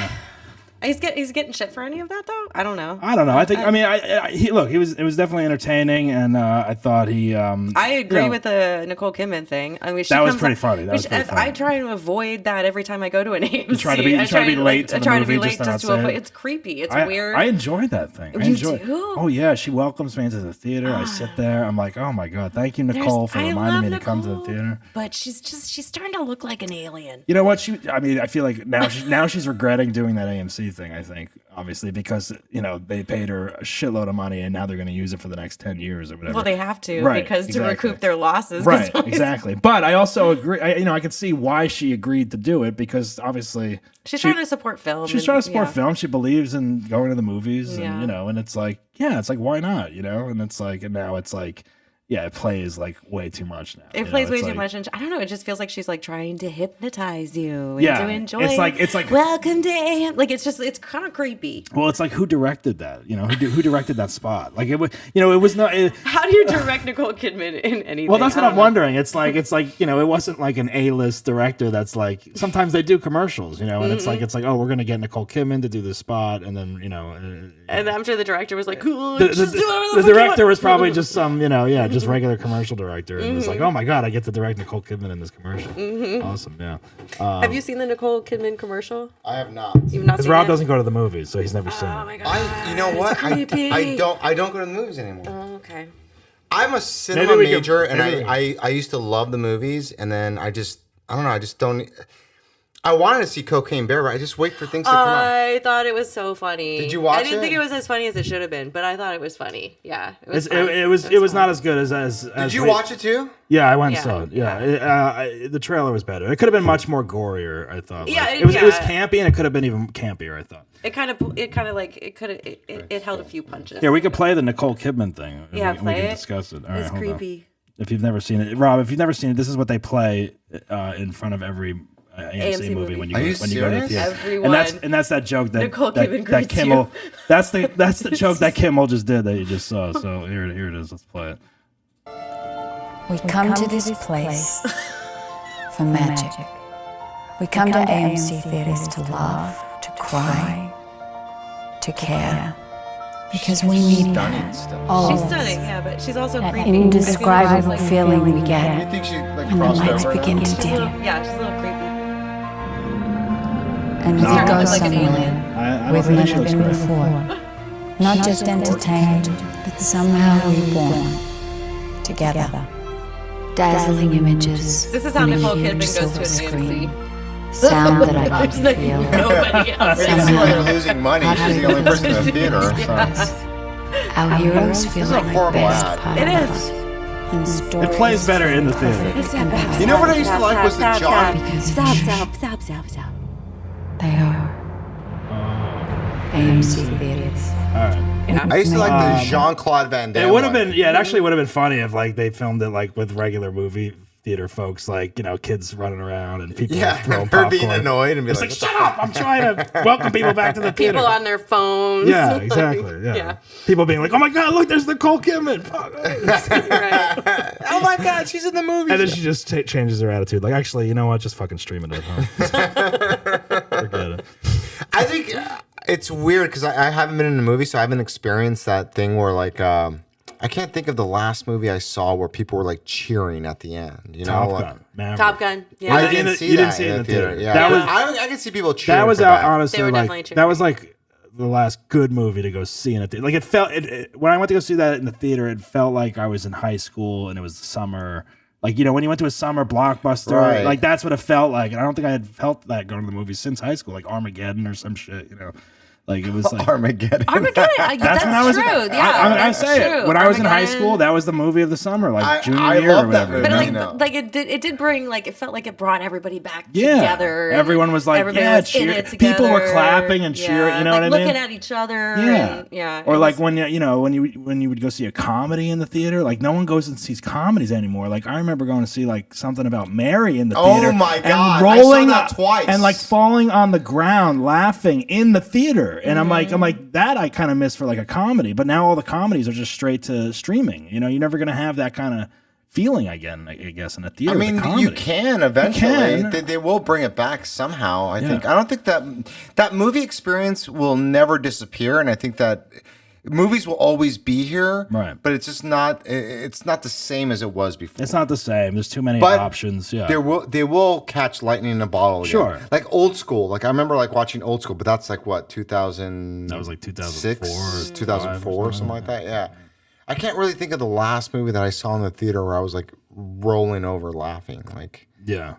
He's getting shit for any of that though. I don't know. I don't know. I think. I mean, it was definitely entertaining, and I thought he. I agree with the Nicole Kidman thing. I mean, she That was comes pretty up- funny. That was which pretty funny. I try to avoid that every time I go to an AMC. try to be late to I the try to movie be just late to just not to say avoid. it. It's creepy. It's I weird. I enjoyed that thing. I You enjoyed. do? Oh yeah, she welcomes me into the theater. I sit there. I'm like, oh my god, thank you, Nicole, for I reminding me love to come to the Nicole, theater. But she's starting to look like an alien. You know what? I mean, I feel like now she's regretting doing that AMC thing. I think obviously because they paid her a shitload of money and now they're going to use it for the next 10 years or whatever. Well, they have to Right, because to exactly. recoup their losses. 'cause Right, exactly. But I also agree. I could see why she agreed to do it because obviously She's trying to support film. She's and- trying to support yeah. film. She believes in going to the movies, and Yeah. and it's like, it's like why not, and it's like, and now it's like, it plays like way too much now. It plays way too much, and I don't know. It just feels like she's like trying to hypnotize you and Yeah, to enjoy. it's like welcome to AM. Like it's kind of creepy. Well, it's like who directed that? Who directed that spot? Like it was, it was not. How do you direct Nicole Kidman in anything? Well, that's what I I'm don't know. wondering. It's like it wasn't like an A-list director. That's like sometimes they do commercials, and it's like oh, we're gonna get Nicole Kidman to do this spot, and then And I'm sure the director was like, cool. the just do whatever the fuck you director want. was probably just some just regular commercial director, and was like, oh my god, I get to direct Nicole Kidman in this commercial. Awesome, yeah. Have you seen the Nicole Kidman commercial? I have not. You've not Because seen Rob it? doesn't go to the movies, so he's never seen Oh it. my god. You know what? creepy. I don't go to the movies anymore. Oh, okay. I'm a cinema Maybe we could- major, and maybe we- I used to love the movies, and then I don't know. I just don't. I wanted to see Cocaine Bear, but I just wait for things to come out. I thought it was so funny. Did you watch it? I didn't think it was as funny as it should have been, but I thought it was funny. Yeah, It was not as good as Did you watch it too? Yeah, I went and saw it. Yeah, the trailer was better. It could have been much more gorier, I thought. Yeah, it was campy, and it could have been even campier, I thought. It held a few punches. Yeah, we could play the Nicole Kidman thing. Yeah, we play can it. discuss it. All right, It's hold on. creepy. If you've never seen it, Rob, if you've never seen it, this is what they play in front of every AMC movie when you go to the theater. Everyone. And that's that joke that Nicole Kidman that greets Kimmel. you. That's the joke that Kimmel just did that you just saw. So here it is. Let's play it. We come to this place for magic. We come to AMC theaters to laugh, to cry, to care. Because we need that. She's stunning, yeah, but she's also That creepy. indescribable feeling we You get think she like when the crossed lights over? begin to She's a little, dim. yeah, she's a little creepy. And we She's go like an somewhere alien. I don't we've think she never looks been great. before. Not just entertained, but somehow reborn. Together. Dazzling images. This is how on a Nicole huge Kidman goes silver to an screen. AMC. Sound that I can Like feel. nobody else. That's why they're losing money. She's the only person in the theater. So. Our heroes feel This is a like the horrible best ad. part It of is. us. And It plays better in the theater. You know what I used to like was the John. They are AMC theaters. I used to like the Jean-Claude Van Damme. It would have one. been, yeah, it actually would have been funny if like they filmed it like with regular movie theater folks, like, you know, kids running around and people Yeah, throwing her popcorn. being annoyed and be It's like, like, shut up! I'm trying to welcome people back to the theater. People on their phones. Yeah, exactly. Yeah. People being like, "Oh my God, look, there's Nicole Kidman!" Fuck. Right. oh my God, she's in the movie. And then she just changes her attitude. Like, actually, you know what? Just fucking stream it at home. Forget it. I think it's weird because I haven't been in a movie, so I haven't experienced that thing where like I can't think of the last movie I saw where people were like cheering at the end. You know, Top like, Gun. Maverick. Top Gun. Yeah. I You didn't didn't- see you didn't that see it in the theater. Yeah, That was- I can see people cheering. That was for out that. honestly They were like definitely cheering. that was like the last good movie to go see in a theater. Like it felt when I went to go see that in the theater, it felt like I was in high school and it was summer. Like, you know, when you went to a summer blockbuster, Right. like that's what it felt like. And I don't think I had felt that going to the movies since high school, like Armageddon or some shit, you know. Like it was like Armageddon. Armageddon. That's when I was true. I that's say true. it. When I was in high Armageddon. school, that was the movie of the summer, like junior I year or love that whatever. movie. But No, like, no. like it did bring like it felt like it brought everybody back Yeah. together. and Everyone was like, everybody yeah, was in cheer- it together. people were clapping and cheering, you know like what I mean? looking at each other. Yeah, and, yeah. Or it like was- when you would go see a comedy in the theater, like no one goes and sees comedies anymore. Like I remember going to see like something about Mary in the Oh theater. my and God, rolling I saw that twice. and like falling on the ground laughing in the theater. And I'm like that I kind of miss for like a comedy. But now all the comedies are just straight to streaming. You know, you're never gonna have that kind of feeling again, I guess, in a theater. I mean, with a comedy. you can eventually. can. They will bring it back somehow. I think. I don't think that movie experience will never disappear, and I think that movies will always be here. Right. But it's just not. It's not the same as it was before. It's not the same. There's too many But options. Yeah. They will catch lightning in a bottle. Again. Sure. Like old school. Like I remember like watching old school, but that's like what 2000. That was like 2004 or 2004 or something like that. Yeah. I can't really think of the last movie that I saw in the theater where I was like rolling over laughing. Like Yeah.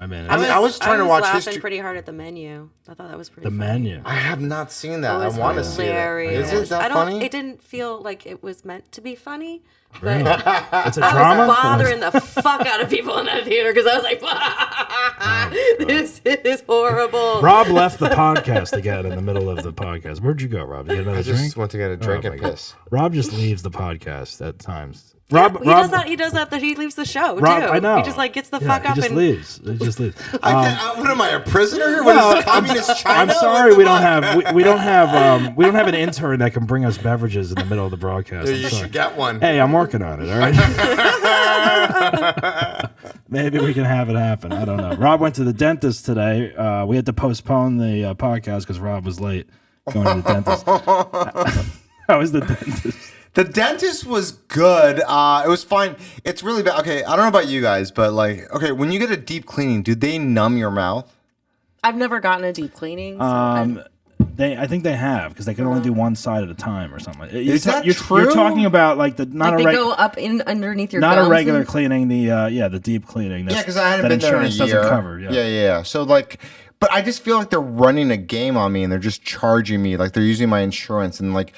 I mean, I was trying to watch laughing History. pretty hard at The Menu. I thought that was pretty. the funny. menu. I have not seen that. It I was want to see it. hilarious. Is it that I don't. funny? It didn't feel like it was meant to be funny. But Really? It's a I drama. was bothering the fuck out of people in that theater because I was like, "This is horrible." Rob left the podcast again in the middle of the podcast. Where'd you go, Rob? You get another I just drink? went to get a drink Oh, and my God. piss. Rob just leaves the podcast at times. He does that. He does that. That he leaves the show Rob, too. I know. He just like gets the Yeah, fuck he up just and leaves. He just leaves. What am I, a prisoner here? What is this, communist China? I'm sorry What we the don't fuck? have we don't have an intern that can bring us beverages in the middle of the broadcast. I'm You sorry. should get one. Hey, I'm working on it. All right. Maybe we can have it happen. I don't know. Rob went to the dentist today. We had to postpone the podcast because Rob was late going to the dentist. How was the dentist? The dentist was good. It was fine. It's really bad. Okay, I don't know about you guys, but like, okay, when you get a deep cleaning, do they numb your mouth? I've never gotten a deep cleaning. So I think they have because they can only do one side at a time or something. Is that you're true? talking about like the not Like a they go up in underneath your not gums a regular and- cleaning. The deep cleaning. Yeah, because I hadn't been there in a insurance year. doesn't cover. Yeah. So like, but I just feel like they're running a game on me, and they're just charging me. Like they're using my insurance, and like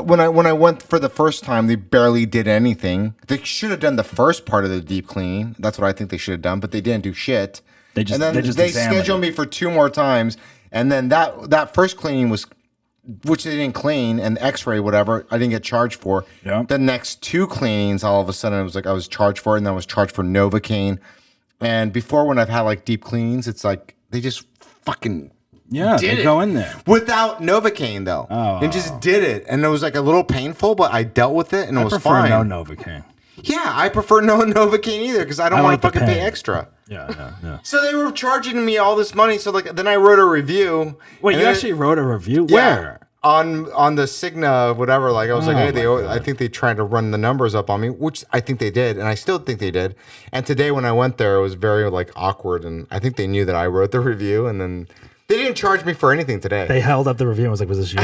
when I went for the first time, they barely did anything. They should have done the first part of the deep cleaning. That's what I think they should have done, but they didn't do shit. They just they scheduled me for 2 more times, and then that first cleaning was, which they didn't clean, and X-ray whatever I didn't get charged for. Yeah. The next 2 cleanings, all of a sudden it was like I was charged for it, and then I was charged for Novocaine. And before, when I've had like deep cleanings, it's like they just fucking Yeah, did they it go in there without Novocaine though, and just did it, and it was like a little painful, but I dealt with it, and it was prefer fine. no Novocaine. Yeah, I prefer no Novocaine either because I don't want like to the fucking pay pain. extra. Yeah. So they were charging me all this money. So like then I wrote a review. Wait, and you then actually wrote a review? Yeah. Where? On the Cigna, whatever. Like I was like, hey, I think they tried to run the numbers up on me, which I think they did, and I still think they did. And today when I went there, it was very like awkward, and I think they knew that I wrote the review, and then they didn't charge me for anything today. They held up the review and was like, "Was this you?"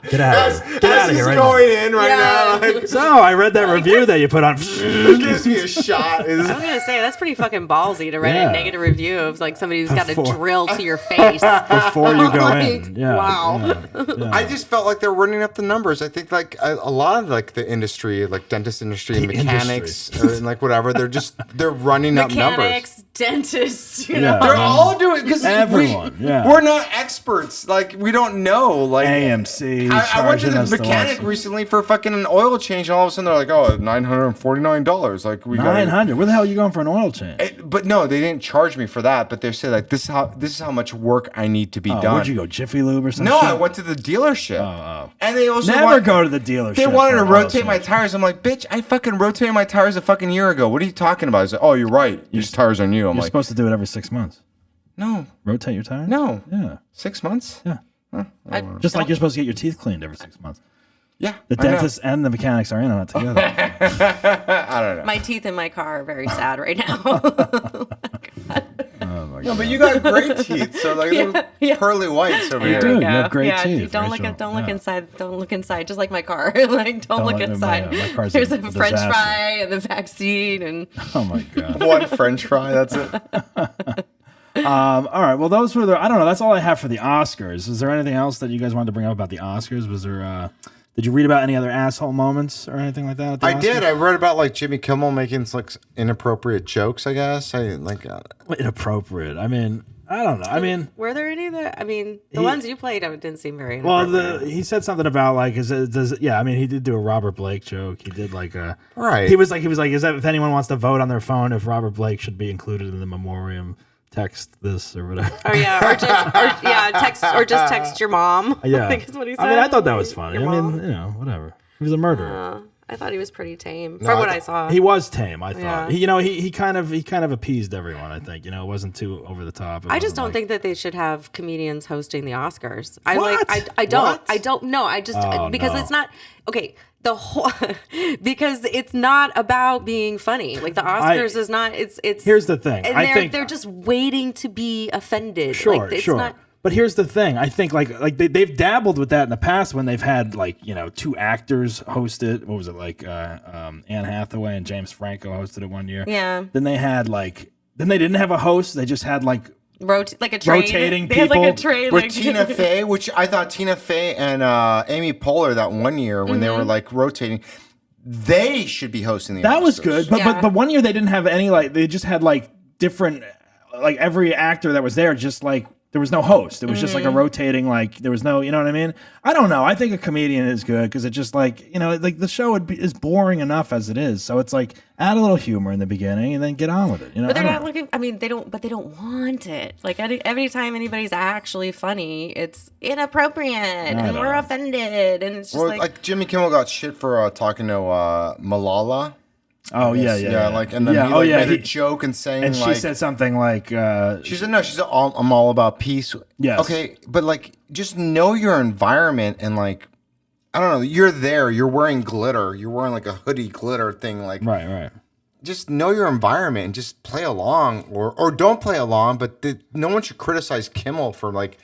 Get out of here! Get out of here! Right going now. in right now. Like, So I read that review that you put on. gives me a shot. I was gonna say that's pretty fucking ballsy to write Yeah. a negative review of like somebody who's got a Before- drill to your face. Before you go Like, in. Yeah. wow. Yeah. I just felt like they're running up the numbers. I think like a lot of like the industry, like dentist industry, and mechanics, and like whatever, they're running up numbers. Mechanics, dentists, you Yeah. know. They're all doing because Everyone, yeah. we're not experts. Like we don't know. Like AMC. I went to charging the us the mechanic less- recently for fucking an oil change, and all of a sudden they're like, "Oh, $949." Like we got $900. Where the hell are you going for an oil change? But no, they didn't charge me for that. But they said like this is how much work I need to be done. Where'd you go? Jiffy Lube or something? No, I went to the dealership. And they also Never go to the dealership. They wanted for to an oil rotate my change. tires. I'm like, bitch, I fucking rotated my tires a fucking year ago. What are you talking about? He's like, oh, you're right. These tires are new. I'm You're like, supposed to do it every 6 months. no, Rotate your tires? no. Yeah. 6 months? Yeah. Just like you're supposed to get your teeth cleaned every 6 months. Yeah. The I know. dentist and the mechanics are in on it together. I don't know. My teeth in my car are very sad right now. No, but you got great teeth. So like they're pearly whites over here. do. You Yeah, have great yeah. teeth, Don't Rachel. look Yeah. inside. Don't look inside. Just like my car. Like don't look look- inside. my car's There's a a French disaster. fry in the back seat, and Oh my god. One French fry. That's it. All right. Well, those were the. I don't know. That's all I have for the Oscars. Is there anything else that you guys wanted to bring up about the Oscars? Was there? Did you read about any other asshole moments or anything like that? At the I Oscars? did. I read about like Jimmy Kimmel making like inappropriate jokes. I guess I like. Inappropriate. I mean, I don't know. I mean, were there any that? I mean, the ones you played didn't seem very. well, inappropriate. he said something about like, yeah. I mean, he did do a Robert Blake joke. He did like a Right. He was like, is that if anyone wants to vote on their phone if Robert Blake should be included in the memoriam, text this or whatever. Oh yeah, just text your mom. Yeah. I think is what he said. I mean, I thought that was funny. Your I mean, mom. you know, whatever. He was a murderer. I thought he was pretty tame from what I saw. He was tame, I thought. Yeah. He kind of appeased everyone. I think it wasn't too over the top. I just don't think that they should have comedians hosting the Oscars. What? I don't. What? I don't know. I just because no. it's not okay. The whole because it's not about being funny. Like the Oscars is not. It's. Here's the thing. And I think they're just waiting to be offended. Sure, like, it's sure. Not, But here's the thing. I think like they've dabbled with that in the past when they've had like, you know, 2 actors host it. What was it like? Anne Hathaway and James Franco hosted it one year. Yeah. Then they had like. Then they didn't have a host. They just had like like a train. rotating They had like a people train. With like, Tina Fey, which I thought Tina Fey and Amy Poehler that one year when they were like rotating, they should be hosting the That was Oscars. good, but one year they didn't have any like they just had like different like every actor that was there just like there was no host. It was just like a rotating like there was no, you know what I mean? I don't know. I think a comedian is good because it just like, you know, like the show is boring enough as it is. So it's like add a little humor in the beginning and then get on with it. You know, But they're I don't not know. looking. I mean, they don't want it. Like every time anybody's actually funny, it's inappropriate, and we're offended, and it's just Well, like Jimmy Kimmel got shit for talking to Malala. Oh yeah. Like and then he made a joke and saying and she like said something like she said no, I'm all about peace. Yes. Okay, but like just know your environment and like I don't know, you're there, you're wearing glitter, you're wearing like a hoodie glitter thing, like right. Just know your environment and just play along or don't play along, but no one should criticize Kimmel for like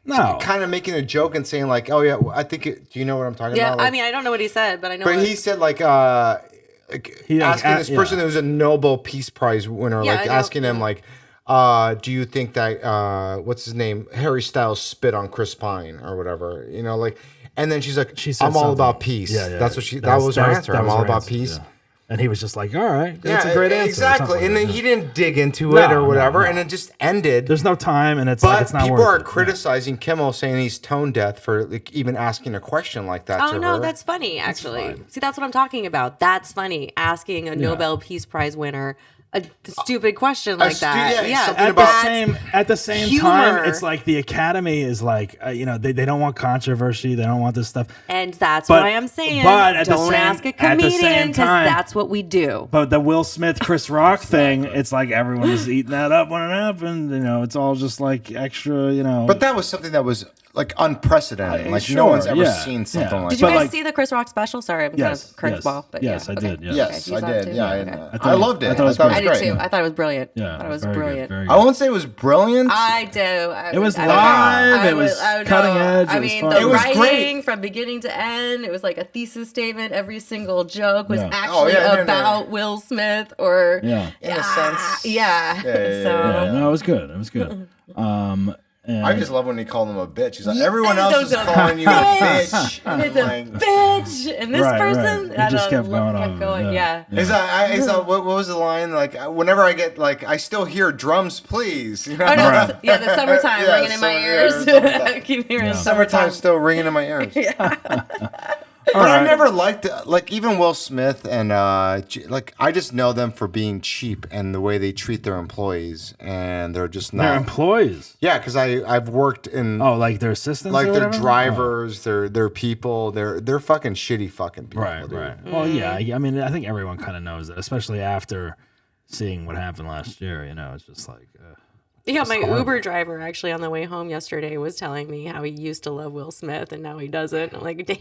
No. kind of making a joke and saying like, "Oh yeah, I think." Do you know what I'm talking Yeah, about? Like, I mean, I don't know what he said, but I know. but what, he said like, He, like, asking this person yeah. who's a Nobel Peace Prize winner, Yeah, like I know, asking him yeah. like, do you think that what's his name, Harry Styles spit on Chris Pine or whatever, you know, like, and then she's like, She said I'm all something. about peace. Yeah, yeah. That's what that was her answer. I'm was all her about answer, peace. yeah. And he was just like, all right, that's a great answer. Exactly. And then he didn't dig into it No, or whatever, no. and it just ended. There's no time, and it's But like it's not people worth are it. criticizing Kimmel, saying he's tone deaf for like, even asking a question like that Oh to no, her. that's funny. Actually, see, that's what I'm talking about. That's funny. Asking a Nobel Peace Prize winner a stupid question like that. yeah, something At about at the same humor. time, it's like the Academy is like, they don't want controversy. They don't want this stuff. And that's But- why I'm saying, but at the don't same- ask a at the same comedian because time- that's what we do. But the Will Smith, Chris Rock thing, it's like everyone was eating that up when it happened. It's all just like extra, But that was something that was like unprecedented. Like no sure, one's ever yeah, seen something yeah. like Did you that. guys see the Chris Rock special? Sorry, I'm kind Yes, of yes, curveball, but yes, yeah. I did, yes. Yes, you I saw it did. too? Yeah, Okay. I loved it. I thought it was thought great. I did great. too. I thought it was brilliant. Yeah, I thought it was very good, brilliant. very I won't say it was brilliant. I do. It was I live. It was I cutting edge. I It was mean, fun. the It was writing great. from beginning to end. It was like a thesis statement. Every single joke was Yeah. actually no. about Will Smith or Yeah. In a sense. yeah. Yeah, yeah, So Yeah, no, it was good. It was good. And I just love when he called him a bitch. He's like, everyone Yeah, else those is are calling you a bitch. bitch. And it's I'm a like, bitch, and this Right, person right. He just kept going kept on, going. yeah. Yeah. what was the line? Like, whenever I get, like, I still hear drums, please. You know? Oh no! Right. Yeah, the summertime Yeah, ringing in my ears. summertime. I keep hearing Yeah. Summertime summertime. still ringing in my ears. But All I right. never liked, like, even Will Smith and, like, I just know them for being cheap and the way they treat their employees. And they're just not. Their employees. Yeah, because I've worked in. Oh, like their assistants? Like or their whatever? drivers, their people, they're fucking shitty fucking people. Right, dude. right. Well, yeah. I mean, I think everyone kind of knows that, especially after seeing what happened last year. It's just like. Yeah, my horrible. Uber driver actually on the way home yesterday was telling me how he used to love Will Smith and now he doesn't. I'm like, damn.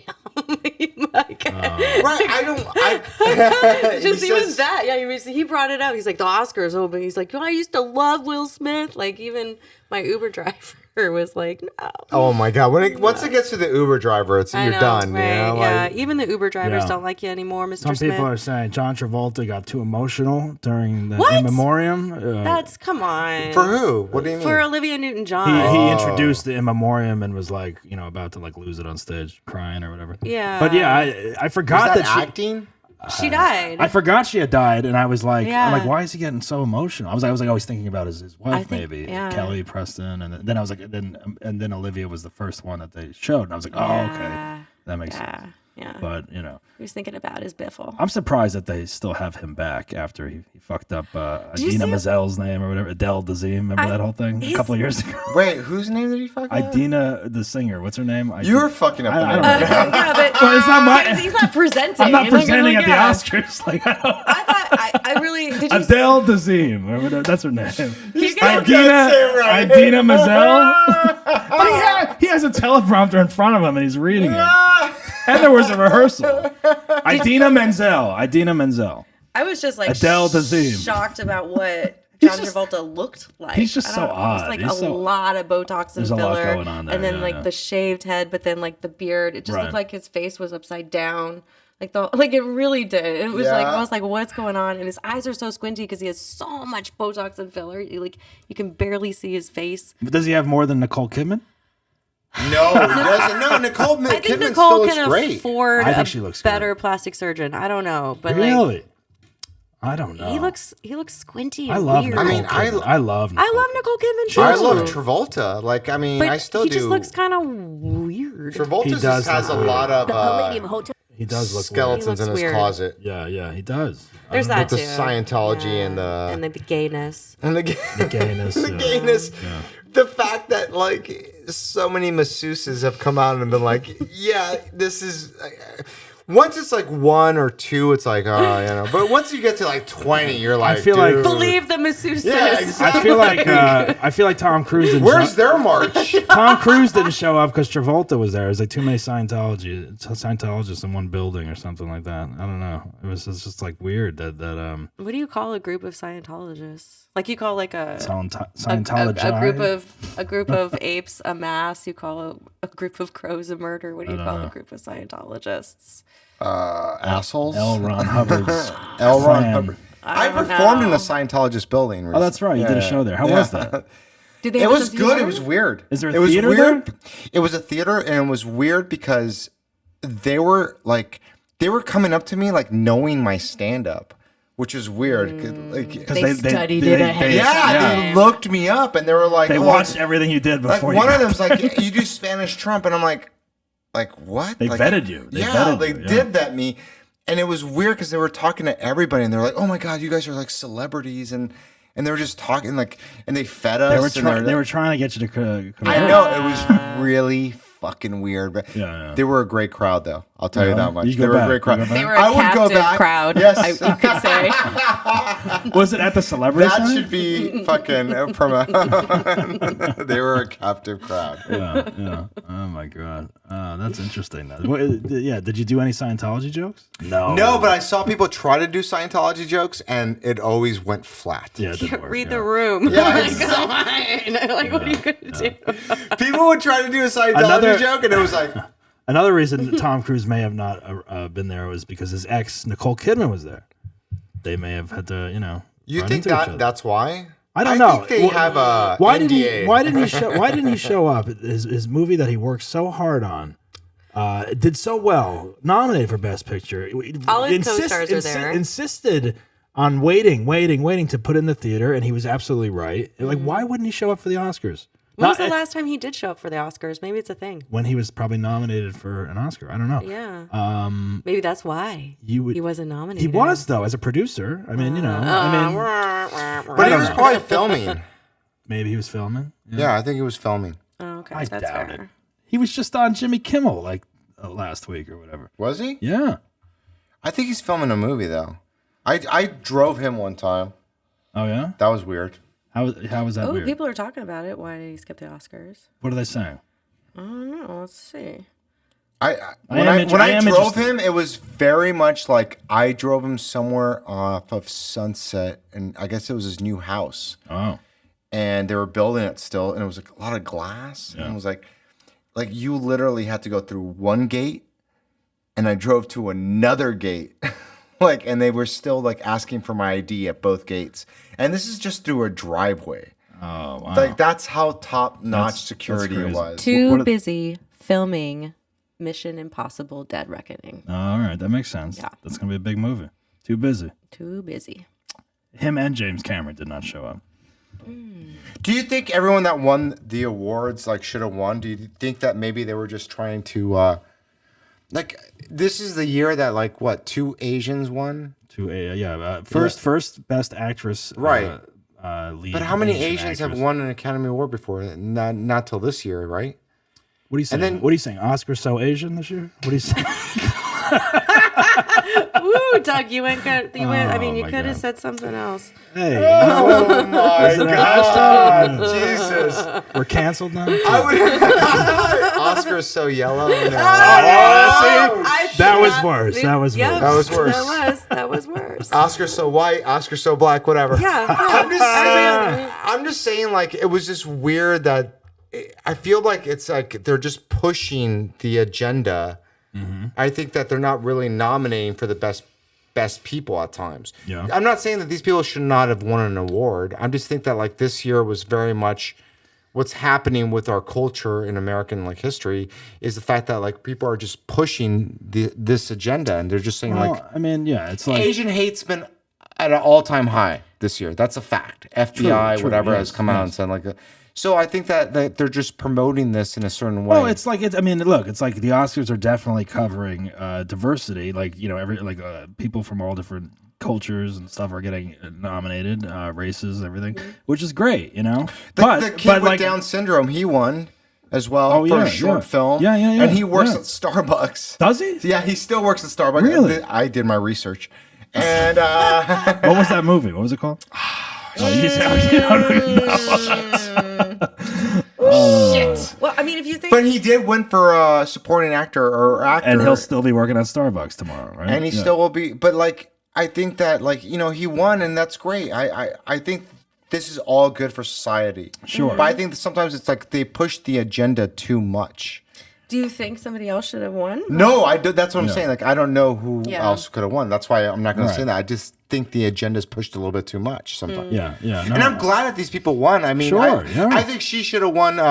Like, Right, I don't. just he was that. Yeah, he brought it up. He's like the Oscars. Oh, but he's like, I used to love Will Smith. Like even my Uber driver was like, no. Oh my god! Once it gets to the Uber driver, I you're know, done. right? You know? Yeah, Like, even the Uber drivers Yeah. don't like you anymore, Mr. Some Smith. people are saying John Travolta got too emotional during the What? in memoriam. That's come on. for who? What do you mean? For Olivia Newton-John. He introduced the in memoriam and was like, about to like lose it on stage, crying or whatever. Yeah. But yeah, I Was forgot that that she. acting? She died. I forgot she had died, and I was like, I'm like, Yeah. why is he getting so emotional? I was like always thinking about his wife, think- maybe yeah. Kelly Preston, and then I was like, and then Olivia was the first one that they showed, and I was like, oh, okay, that makes sense. Yeah. But He was thinking about his biffle. I'm surprised that they still have him back after he fucked up you Idina see- Menzel's name or whatever, Adele Dazeem. Remember that whole thing a couple of years ago? Wait, whose name did he fuck up? Idina, the singer, what's her name? You're fucking up the I name. don't know. Yeah, but Well, it's not my. he's not presenting. I'm not Like, presenting at the yeah. Oscars. Like I don't. I thought I really did you Adele Dazeem, or whatever, that's her name. keep going? Idina Menzel. But he has a teleprompter in front of him and he's reading it. And there was a rehearsal. Idina Menzel. I was just like Adele Dazeem. shocked about what He's John just- Travolta looked like. he's just I so don't know, odd. It's like He's a so- lot of Botox and There's a lot filler, going on there, and then yeah, like yeah. the shaved head, but then like the beard. It just Right. looked like his face was upside down. Like it really did. It was like Yeah. I was like, what's going on? And his eyes are so squinty because he has so much Botox and filler. You can barely see his face. But does he have more than Nicole Kidman? No, he doesn't. No, Nicole I think Kidman Nicole still looks can great. afford I think a she looks better plastic surgeon. I don't know, but Really? I don't know. he looks squinty. And I love weird. Nicole I mean, Kidman. I love I love Nicole Kidman too. I love Travolta. Like, I mean, but I still he do. just looks kind of weird. Travolta He just does has a look lot of He does look skeletons He in looks his weird. closet. Yeah, he does. There's that With the too. Scientology and the and the gayness. and the The gayness. the yeah. gayness. Yeah. The fact that like so many masseuses have come out and been like, yeah, this is. once it's like 1 or 2, it's like, oh, you know. But once you get to like 20, you're like, I feel like dude. Believe the masseuses. Yeah, exactly. I feel like Tom Cruise didn't Where's their march? Tom Cruise didn't show up because Travolta was there. It was like too many Scientologists in one building or something like that. I don't know. It's just like weird that What do you call a group of Scientologists? Like you call like a Scientology. a group of apes a mass. You call a group of crows a murder. What do you call a group of Scientologists? Assholes. L. Ron Hubbard's L. Ron friend. Hubbard. I performed in a Scientologist building. Oh, that's right. You did a show there. How was that? Did they It have was some good. humor? It was weird. Is there a it was theater weird. there? It was a theater, and it was weird because they were coming up to me like knowing my stand up, which is weird. They studied it ahead. They looked me up and they were like, They watched everything you did like before. one of them's like, you do Spanish Trump, and I'm like what? They Like, vetted you. They did vet me, and it was weird because they were talking to everybody, and they're like, oh my god, you guys are like celebrities, and they were just talking like, and they fed us. They were trying to get you to. I know it was really fucking weird, but they were a great crowd, though. I'll tell you that much. You go They were back. a great crowd. You go back? They were a captive crowd. Yes, you could say. Was it at the celebrity that sign? should be fucking from a. They were a captive crowd. Yeah. Oh my god, that's interesting. Did you do any Scientology jokes? No, but I saw people try to do Scientology jokes, and it always went flat. Yeah, it didn't work. Read the room. Yeah, Come on. Like, what are you gonna do? People would try to do a Scientology joke, and it was like. Another reason Tom Cruise may have not been there was because his ex Nicole Kidman was there. They may have had to, You run think into each other. that's why? I don't know. Think they have a why NDA. didn't he show up? His movie that he worked so hard on did so well, nominated for Best Picture. All his co-stars are there. Insisted on waiting to put in the theater, and he was absolutely right. Like, why wouldn't he show up for the Oscars? When was the last time he did show up for the Oscars? Maybe it's a thing. When he was probably nominated for an Oscar. I don't know. Yeah. Maybe that's why he wasn't nominated. He was, though, as a producer. I mean, But he was probably filming. Maybe he was filming. Yeah, I think he was filming. Oh, okay. I That's doubt fair. it. He was just on Jimmy Kimmel like last week or whatever. Was he? Yeah. I think he's filming a movie, though. I drove him one time. Oh, yeah? That was weird. How was that weird? People are talking about it. Why did he skip the Oscars? What are they saying? I don't know. Let's see. When I drove him, it was very much like I drove him somewhere off of Sunset, and I guess it was his new house. Oh. And they were building it still, and it was like a lot of glass. Yeah. And it was like you literally had to go through one gate, and I drove to another gate. And they were still asking for my ID at both gates. And this is just through a driveway. Oh, wow. That's how top-notch security it was. Too busy filming Mission Impossible Dead Reckoning. All right, that makes sense. Yeah. That's going to be a big movie. Too busy. Too busy. Him and James Cameron did not show up. Do you think everyone that won the awards should have won? Do you think that maybe they were just trying to this is the year that 2 Asians won? First best actress. Right. Lead. But how many Asian Asians actress. have won an Academy Award before? Not till this year, right? What are you saying? What are you saying? Oscar so Asian this year? What are you saying? Ooh, Doug, you went good. You could have said something else. Hey. Oh my God. Jesus. We're canceled now? Oscar's so yellow. No. That was worse. That was worse. That was worse. That was worse. Oscar's so white, Oscar's so black, whatever. Yeah. I'm just saying, it was just weird that I feel like it's they're just pushing the agenda. Mm-hmm. I think that they're not really nominating for the best people at times. Yeah. I'm not saying that these people should not have won an award. I just think that this year was very much what's happening with our culture in American history is the fact that people are just pushing this agenda, and they're just saying it's Asian hate's been at an all-time high this year. That's a fact. FBI, true, whatever, yes, has come out and said So I think that they're just promoting this in a certain way. Well, it's look, it's like the Oscars are definitely covering diversity. People from all different cultures and stuff are getting nominated, races, everything, which is great, The kid with Down syndrome, he won. as well Oh, for yeah, a short yeah. film. Yeah, yeah, yeah, And he works yeah. at Starbucks. Does he? Yeah, he still works at Starbucks. Really? I did my research. And What was that movie? What was it called? You don't even know. shit. Well, I mean, if you think, But he did win for supporting actor or actor. And he'll still be working at Starbucks tomorrow, right? And he still will be. But like, I think that like, you know, he won and that's great. I think this is all good for society. Sure. But I think that sometimes it's like they push the agenda too much. do you think somebody else should have won? No, I do. That's what I'm Yeah. saying. Like, I don't know who Yeah. else could have won. That's why I'm not going to say Right. that. I just think the agenda's pushed a little bit too much sometimes. Yeah, yeah. No, And I'm glad that these people won. I mean, Sure, yeah. I think she should have won the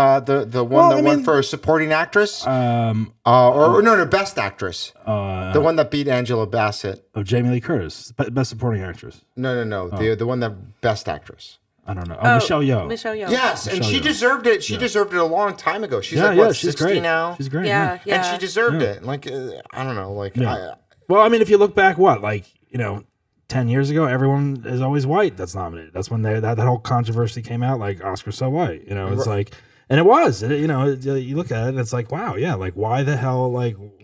one Well, that I won mean- for supporting actress, or no, best actress, the one that beat Angela Bassett. of Jamie Lee Curtis, best supporting actress. No, the one that best actress. I don't know. Oh, Michelle Yeoh. Michelle Yeoh. Yes, and Michelle she Yeoh. deserved it. She deserved it a long time ago. She's Yeah, like yeah, what, she's 60 great now, She's great. Yeah, yeah. and she deserved it. Like I don't know, like Yeah. Well, I mean, if you look back, 10 years ago, everyone is always white that's nominated. That's when that whole controversy came out, like Oscar so white. It's like, and it was. You look at it, and it's like, wow, yeah, like why the hell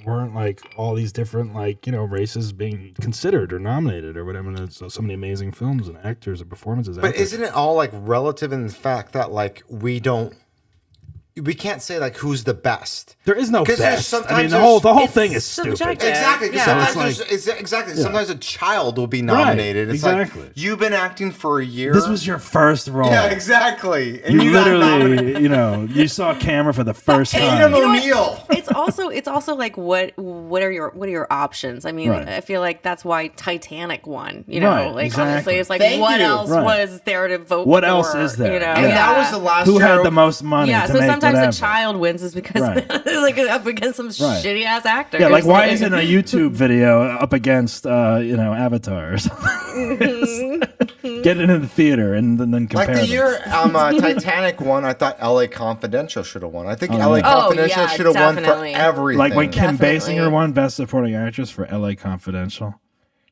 weren't all these different races being considered or nominated or whatever? And it's so many amazing films and actors and performances. But isn't it all relative in the fact that we can't say who's the best? There is no 'Cause there's best. sometimes the whole it's thing is stupid. subjective. Exactly. 'Cause Yeah. sometimes sometimes a child will be nominated. It's exactly. like you've been acting for a year. This was your first role. yeah, exactly. And You got nominated. literally, you saw a camera for the first Tatum time. O'Neal. It's also like what are your options? I mean, Right. I feel like that's why Titanic won. Right, exactly. Honestly, it's like Thank what you. else Right. was there to vote? What for, else is there? And that was the last Who year. had the most money? Yeah, to so make sometimes whatever. a child wins is because Right. it's up against some Right. shitty ass actors. Yeah, why isn't a YouTube video up against Avatar or something? Get it in the theater and then compare Like the them. year Titanic won, I thought L.A. Confidential should have won. I think Oh, L.A. yeah. Confidential yeah, should have won for definitely. everything. Like when Kim Definitely. Basinger won Best Supporting Actress for L.A. Confidential.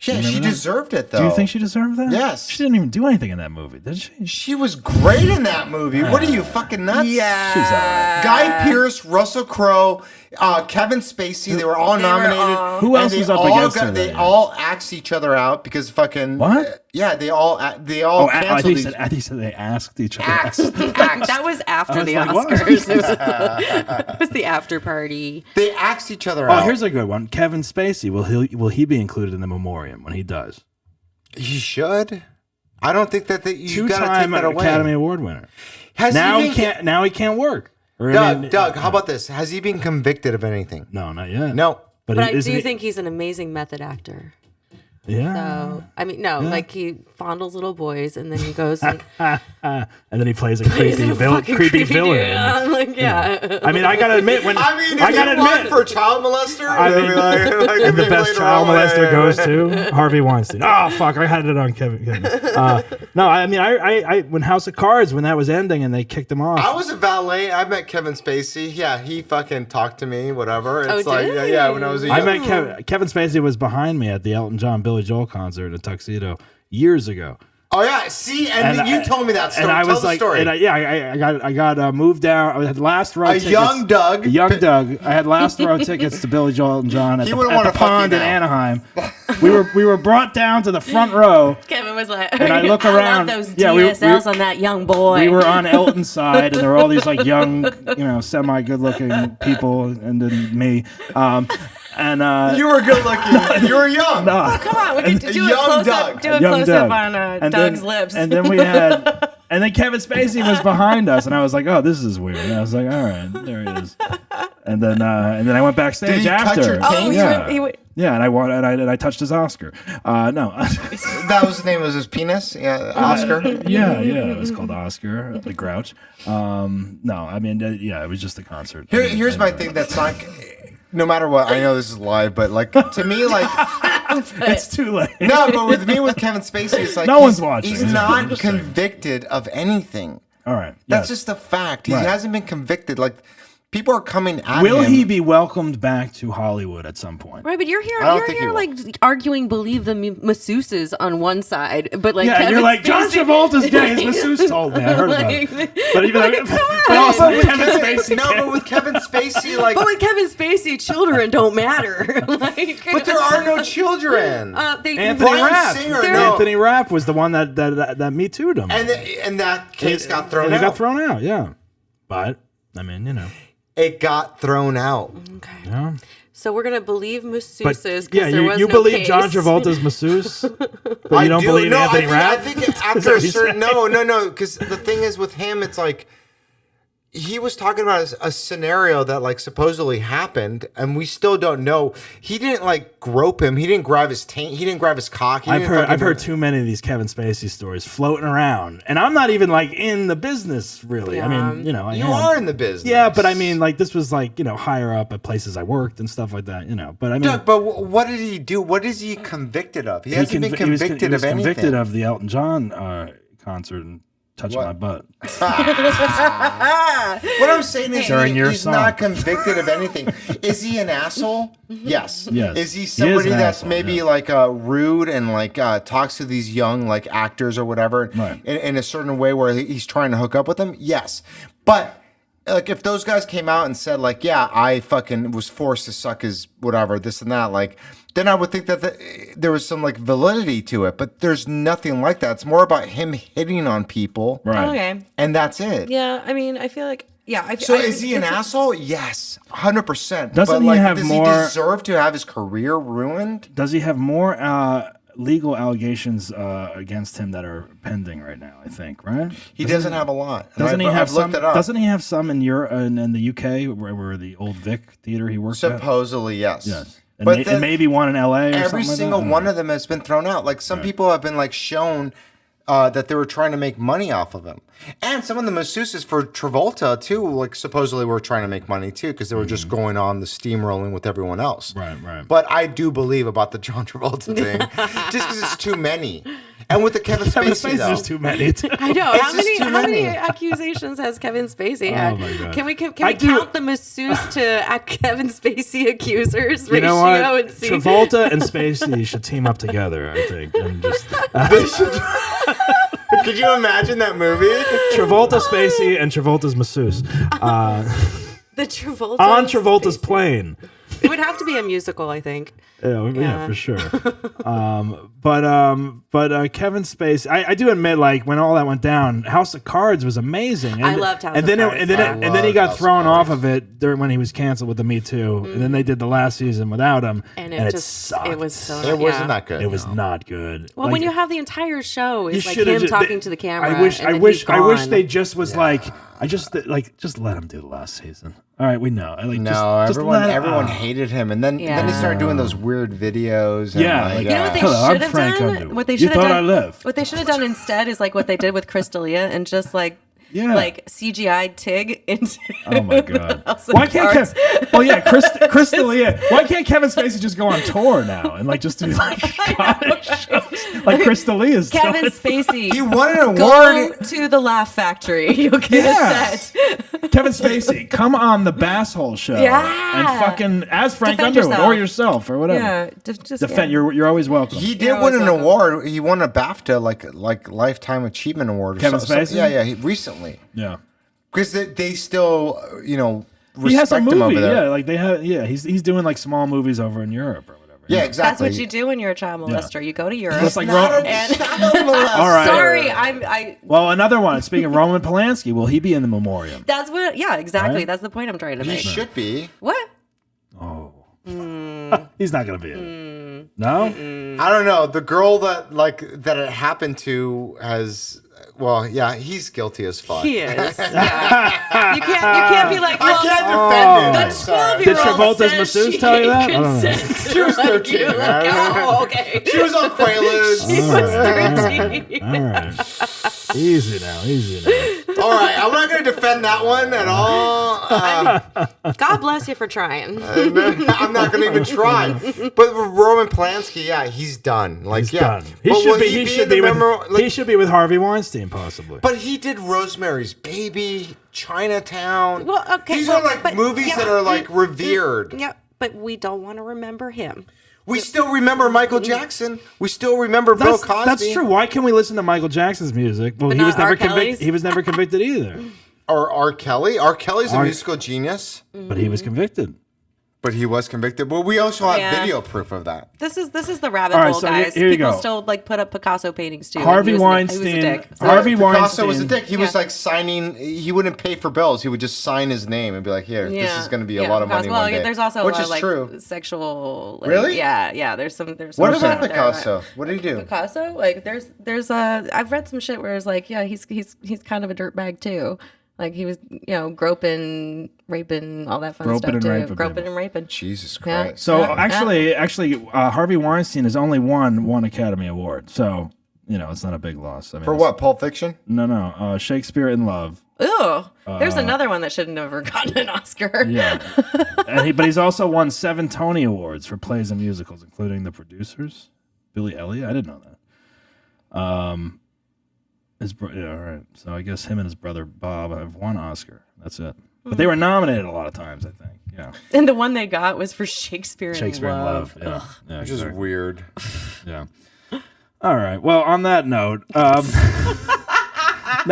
yeah, she that? deserved it though. Do you think she deserved that? Yes. She didn't even do anything in that movie, did she? She was great in that movie? What are you fucking nuts? Yeah. She's all right. Guy Pearce, Russell Crowe, Kevin Spacey, they were all nominated. Who and else they was up all against her They that year? all axed each other out because fucking What? Yeah, they all I canceled think each you said they asked each other. axed. That was after I was the like, what? Oscars. It was the after party. They axed each other Oh, out. here's a good one. Kevin Spacey, will he be included in the memoriam when he does? He should. I don't think that you got to take Two-time that away. Academy Award winner. Has Now he he been, can't work. Or, Doug, how about this? Has he been convicted of anything? No, not yet. No. But I isn't do he- think he's an amazing method actor. Yeah. So I mean, no, like he fondles little boys and then he goes and And then he plays a he's creepy, a fucking creepy creepy villain. dude. I'm like, yeah. I mean, I gotta admit, when I mean, I if gotta he won admit, for child molester, I mean, and the best child molester goes to Harvey Weinstein. Oh fuck, I had it on Kevin. No, I mean, I when House of Cards, when that was ending and they kicked him off. I was a valet. I met Kevin Spacey. Yeah, he fucking talked to me, whatever. It's Oh, like, did yeah, when I was a I young... met Kevin Spacey was behind me at the Elton John Billy Joel concert in a tuxedo years ago. Oh, yeah, see? And you told me that story. And I Tell was the like, story. and I got moved down. I had last row A tickets. young Doug. A young Doug. I had last row tickets to Billy Joel and John at He the, wouldn't at wanna the fuck you pond in now. Anaheim. We were brought down to the front row. Kevin was like, And I look around. love those Yeah, DSLs on that young boy. We were on Elton's side, and there were all these young, semi good looking people, and then me. You were good looking. You were young. Oh, come on, we could do a young close Doug. up. Do a Young close Doug. up on And Doug's then- lips. And then we had, and then Kevin Spacey was behind us, and I was like, "Oh, this is weird." And I was like, "All right, there he is." And then I went backstage Did he touch after. your taint? Yeah, and I touched his Oscar. No, That was the name of his penis? Yeah, Oscar? yeah, it was called Oscar the Grouch. No, I mean, it was just a concert. Here's my thing that's like... No matter what, I know this is live, but to me, it's too late. No, but with Kevin Spacey, it's like No one's watching. He's I'm not just saying. convicted of anything. All right, That's yes. just a fact. He Right. hasn't been convicted. people are coming at him. Will he be welcomed back to Hollywood at some point? Right, but you're here. I don't You're think he here, will. like arguing believe the masseuses on one side, but like Yeah, Kevin you're like John Spacey- Travolta's gay. His masseuse told me. I heard about it. Like, But even but also Kevin Spacey. but with Kevin Spacey, like, but with Kevin Spacey, children don't matter. Like, but there are no children. Anthony Brian Rapp. Singer, no. Anthony Rapp was the one that Me Too'd him. And that case got thrown and out. It got thrown out, yeah. But, I mean, you know. It got thrown out. Okay. Yeah. So we're gonna believe masseuses. But, 'cause yeah, there was you no believe case. John Travolta's masseuse, but you don't believe Anthony Rapp? I think after a certain no, because the thing is with him, it's like he was talking about a scenario that like supposedly happened, and we still don't know. He didn't like grope him. He didn't grab his taint. He didn't grab his cock. I've heard too many of these Kevin Spacey stories floating around, and I'm not even like in the business really. I mean, you know, you are in the business. Yeah, but I mean, like this was like higher up at places I worked and stuff like that. But I mean, Doug, but what did he do? What is he convicted of? He hasn't been convicted he was of anything. convicted of the Elton John concert and touching my butt. What I'm saying is During your he's song. not convicted of anything. Is he an asshole? Yes. Yes. Is he He is somebody an that's asshole, maybe yeah. like rude and like talks to these young like actors or whatever Right. in a certain way where he's trying to hook up with them? Yes. But like if those guys came out and said like, yeah, I fucking was forced to suck his whatever, this and that, like then I would think that there was some like validity to it, but there's nothing like that. It's more about him hitting on people, Right. Okay. and that's it. Yeah, I mean, I feel like So is he an asshole? Yes, 100%. Doesn't but he like, have does more- he deserve to have his career ruined? Does he have more legal allegations against him that are pending right now? I think, right? He doesn't have a lot. And Doesn't he I've have some? looked it up. Doesn't he have some in Europe and in the UK where the old Vic theater he worked at? Supposedly, yes. Yes. And, But and then maybe one in LA. Or Every something like single that? one of them has been thrown out. Like some people have been like shown that they were trying to make money off of him, and some of the masseuses for Travolta too. Like supposedly were trying to make money too because they were just going on the steamrolling with everyone else. Right, right. But I do believe about the John Travolta thing, just because it's too many. And with the Kevin Spacey, though, there's too many. I know. It's How just many too many. accusations has Kevin Spacey had? Oh, my God. Can we I do- count the masseuse to Kevin Spacey accusers You know ratio what? and see? Travolta and Spacey should team up together. I think. And just could you imagine that movie? Travolta, Spacey, and Travolta's masseuse The Travolta on Travolta's Spacey. plane. It would have to be a musical, I think. Yeah, for sure. But Kevin Spacey, I do admit, like when all that went down, House of Cards was amazing. And, I loved House and of then Cards. And then he got thrown off of it during when he was canceled with the Me Too, and then they did the last season without him, And it just sucked. it was so It wasn't that good. It was not good. Well, Like, when you have the entire show you is like shoulda him ju- talking to the camera. I wish and then he's gone. they just was like just let him do the last season. All right, we know. Like, No, just let it- everyone hated him, and then he started doing those weird videos. And Yeah, like, like, You know what they Hello, I'm should have Frank done? Underwood. What they You should have thought done? I left. What they should have done instead is like what they did with Crystalia and just like Yeah. like CGI Tig into. Oh my god! House of Why can't Cards. Chris D'Elia? Why can't Kevin Spacey just go on tour now and like just do like comedy shows like Chris D'Elia's doing? Kevin Spacey. He won an Go award. to the Laugh Factory. You'll get Yeah. a set. Kevin Spacey, come on the Basshole show Yeah. and fucking as Frank Defend Underwood yourself. or yourself or whatever. Yeah, just Defend. yeah. You're always welcome. He You're did always win an welcome. award. He won a BAFTA, like Lifetime Achievement Award. or Kevin so- Spacey? Yeah, recently. Yeah. Because they still, respect He has a him over movie. there. Yeah, like they have. Yeah, he's doing like small movies over in Europe or whatever. Yeah, That's exactly. what you do when you're a child molester. You go to Europe. Just like Not a And- child molester. All right. Sorry, I. Well, another one. Speaking of Roman Polanski, will he be in the memoriam? That's what. Yeah, exactly. Right? That's the point I'm trying to He make. should be. What? Oh, he's not gonna be in it. No. I don't know. The girl that it happened to has. Well, yeah, he's guilty as fuck. He is. Yeah. You can't be like. I Well, can't defend it. the I'm sorry. 12-year-old Did Travolta's says masseuse she tell you that? I don't know. consents She was to, like, 13. you, like, oh, okay. She was on Quaaludes. She was 13. All right. Easy now. All right, I'm not going to defend that one at all. God bless you for trying. I'm not going to even try. But Roman Polanski, yeah, he's done. Like, He's yeah, done. He But should will be. He should be with. He should be with Harvey Weinstein, possibly. But he did Rosemary's Baby, Chinatown. Well, okay, These well, are like but- movies yeah, that are like revered. Yeah, but we don't want to remember him. We still remember Michael Jackson. We still remember Bill Cosby. That's true. Why can't we listen to Michael Jackson's music? Well, But he was not never R. Kelly's? convicted. He was never convicted either. Or R. Kelly. R. Kelly's a R- musical genius, But he was convicted. but he was convicted. Well, we also have Yeah. video proof of that. This is the rabbit All right, hole, so guys. here you People go. still like put up Picasso paintings too. Harvey He was Weinstein. a dick. So- Harvey Picasso Weinstein was a dick. He was Yeah. like signing. He wouldn't pay for bills. He would just sign his name and be like, "Here, this Yeah, is going to be a yeah, lot of money Picasso. one day." There's also which a lot is of, like, true. sexual. Like, Really? Yeah. There's some. What shit about out there, right? Picasso? What did he do? Picasso, like there's I've read some shit where it's like, yeah, he's kind of a dirtbag too. Like he was, groping, raping, all that fun Groping stuff and too. raping Groping people. and raping. Jesus Yeah. Christ! So Yeah. actually, Harvey Weinstein has only won one Academy Award. So it's not a big loss. I mean, For what? Pulp Fiction? No. Shakespeare in Love. Ooh, there's another one that should have never gotten an Oscar. Yeah, but he's also won 7 Tony Awards for plays and musicals, including The Producers, Billy Elliot. I didn't know that. All right. So I guess him and his brother Bob have one Oscar. That's it. But they were nominated a lot of times, I think. Yeah. And the one they got was for Shakespeare in Shakespeare in Love. Love. Yeah. Which is weird. Yeah. All right. Well, on that note, now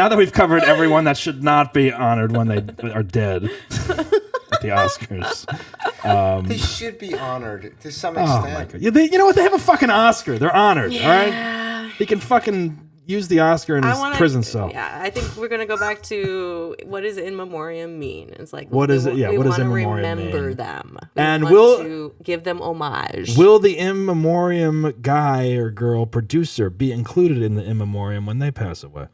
that we've covered everyone that should not be honored when they are dead at the Oscars. They should be honored to some Oh, extent. my God. Yeah, you know what? They have a fucking Oscar. They're honored, all right? He can fucking use the Oscar in his prison cell. Yeah, I think we're gonna go back to what does in memoriam mean? It's like What is it? Yeah, we what does wanna in memoriam remember mean? them. And want will- to give them homage. Will the in memoriam guy or girl producer be included in the in memoriam when they pass away?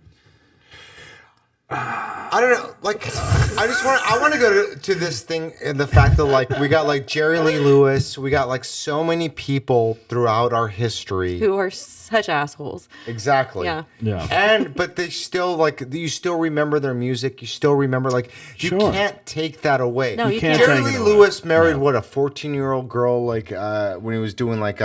I don't know. Like, I want to go to this thing and the fact that like we got like Jerry Lee Lewis, we got like so many people throughout our history who are such assholes. Exactly. Yeah. But they still like you still remember their music. You still remember like you Sure. can't take that away. No, you can't. Jerry take Lee it away. Lewis married what a 14-year-old girl like when he was doing like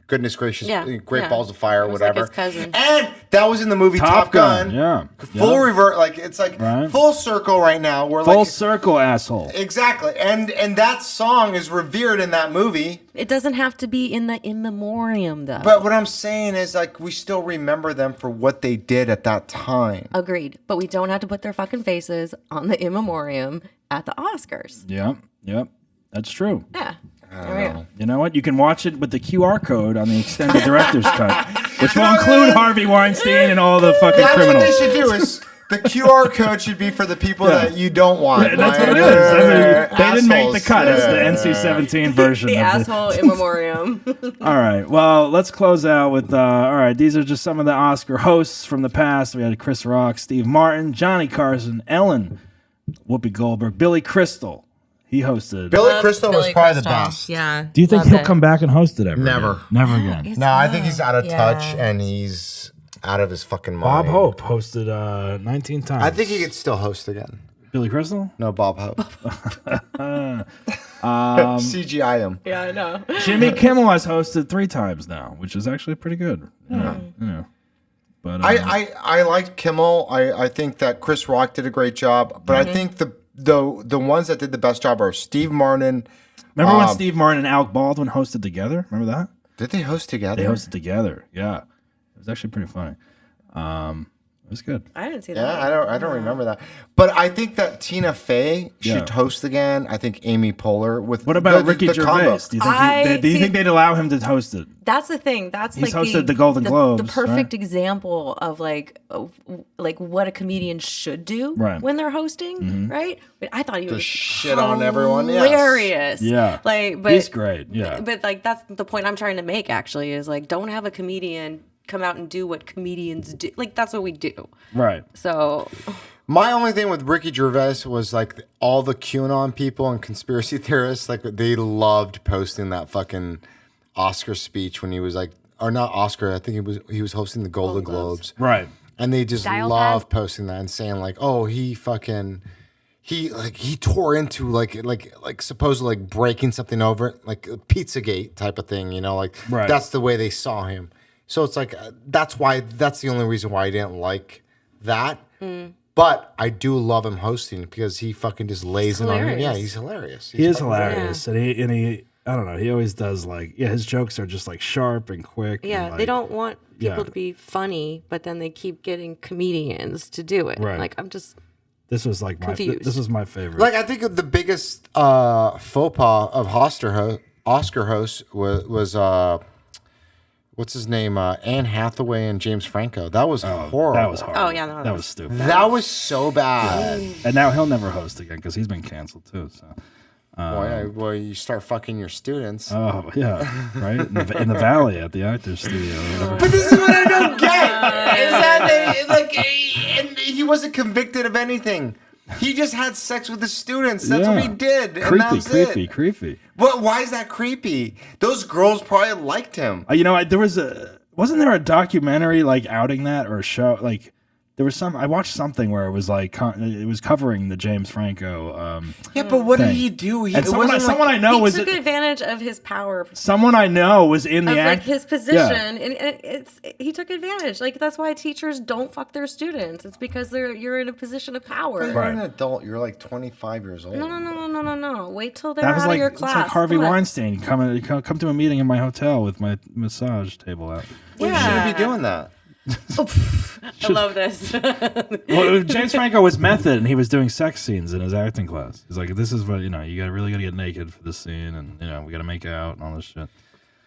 goodness gracious, Great Balls of Fire or It was like whatever. his cousin. And that was in the movie Top Gun. Yeah. Full revert, like it's like Right. full circle right now. We're Full like circle, asshole. exactly, and that song is revered in that movie. It doesn't have to be in the in memoriam though. But what I'm saying is like we still remember them for what they did at that time. Agreed. But we don't have to put their fucking faces on the in memoriam at the Oscars. Yep. That's true. Yeah. There we go. You know what? You can watch it with the QR code on the extended director's cut, which will include Harvey Weinstein and all the fucking That's criminals. what they should do is the QR code should be for the people that you don't want. Yeah, that's right? what it is. I mean, they didn't make the Assholes. cut. It's the Yeah. NC-17 version. The of asshole in memoriam. All right. Well, let's close out with. All right. These are just some of the Oscar hosts from the past. We had Chris Rock, Steve Martin, Johnny Carson, Ellen, Whoopi Goldberg, Billy Crystal. He hosted. Billy Crystal was probably the best. Yeah. Do you think Love he'll it. come back and host it ever? Never. Again? Never again. No, I think he's out of Yeah. touch and he's out of his fucking Bob mind. Hope hosted 19 times. I think he could still host again. Billy Crystal? No, Bob Hope. Um, CGI him. Yeah, I know. Jimmy Kimmel has hosted 3 times now, which is actually pretty good. Yeah. But I liked Kimmel. I think that Chris Rock did a great job, but I think the ones that did the best job are Steve Martin. remember when Steve Martin and Alec Baldwin hosted together? Remember that? Did they host together? They hosted together. Yeah, it was actually pretty funny. It was good. I didn't see that. Yeah, I don't remember that. But I think that Tina Fey should host again. I think Amy Poehler with What about the Ricky combo. Gervais? Do you think they'd allow him to host it? That's the thing. That's He's like hosted the Golden Globes, the perfect right? example of like what a comedian should do Right. when they're hosting, right? But I thought he was shit on everyone, yes. hilarious. Yeah, like but he's great. Yeah, but like that's the point I'm trying to make. Actually, is like don't have a comedian come out and do what comedians do. Like that's what we do. right. So My only thing with Ricky Gervais was like all the QAnon people and conspiracy theorists, like they loved posting that fucking Oscar speech when he was like, or not Oscar, I think he was hosting the Golden Globes. Right. And they just Dial love pad? posting that and saying like, "Oh, he tore into like supposedly like breaking something over, like a Pizzagate type of thing, like Right. that's the way they saw him. So it's like that's the only reason why I didn't like that. But I do love him hosting because he fucking just lays in on him. Yeah, he's hilarious. He is fucking hilarious, and he I don't know. He always does his jokes are just like sharp and quick. Yeah, and, they don't want people yeah. to be funny, but then they keep getting comedians to do it. Right. Like I'm just This was like confused. this was my favorite. Like I think the biggest faux pas of Oscar host was what's his name? Anne Hathaway and James Franco. That was horrible. That was horrible. Oh, yeah, no, that was stupid. That was so bad. And now he'll never host again because he's been canceled too. So. Well, you start fucking your students. Oh yeah, right in the valley at the actors studio. Or whatever. But this is what I don't get. Is that and he wasn't convicted of anything. He just had sex with the students. That's what he did. And that's Creepy. But why is that creepy? Those girls probably liked him. Wasn't there a documentary like outing that or a show like. There was I watched something where it was like it was covering the James Franco. Yeah, but what thing. did he do? And someone I know he took advantage of his power. Someone I know was in the of act. like his position, and he took advantage. Like that's why teachers don't fuck their students. It's because you're in a position of power. You're an adult. You're like 25 years old. No. Wait till they're That was out like of your it's class. like Harvey Come on. Weinstein come to a meeting in my hotel with my massage table out. Well, you shouldn't be doing that. I love this. Well, James Franco was method, and he was doing sex scenes in his acting class. He's like, "This is what you really got to get naked for this scene, and we got to make out and all this shit."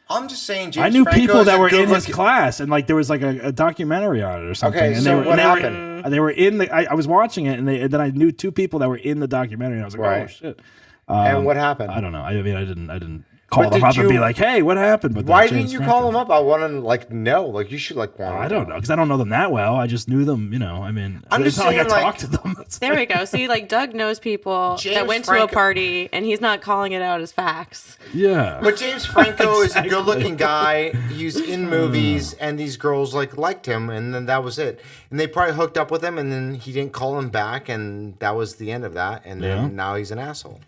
I'm just saying, James I knew Franco people is that a were in his good-looking- class, and like there was like a documentary on it or something. Okay, and so what happened? They were in the. I was watching it, and then I knew two people that were in the documentary, and I was like, "Oh Right. shit!" And what happened? I don't know. I mean, I didn't call But them did up and be you- like, "Hey, what happened?" But Why James didn't you Franco- call him up? I want to know. Like you should want. I don't know because I don't know them that well. I just knew them. I mean, I'm it's just not like I saying, talked to them. There we go. See, like Doug knows people James that went to Franco- a party, and he's not calling it out as facts. Yeah. But James Franco is a Exactly. good-looking guy. He's in movies, and these girls liked him, and then that was it. And they probably hooked up with him, and then he didn't call him back, and that was the end of that. And then now he's an asshole.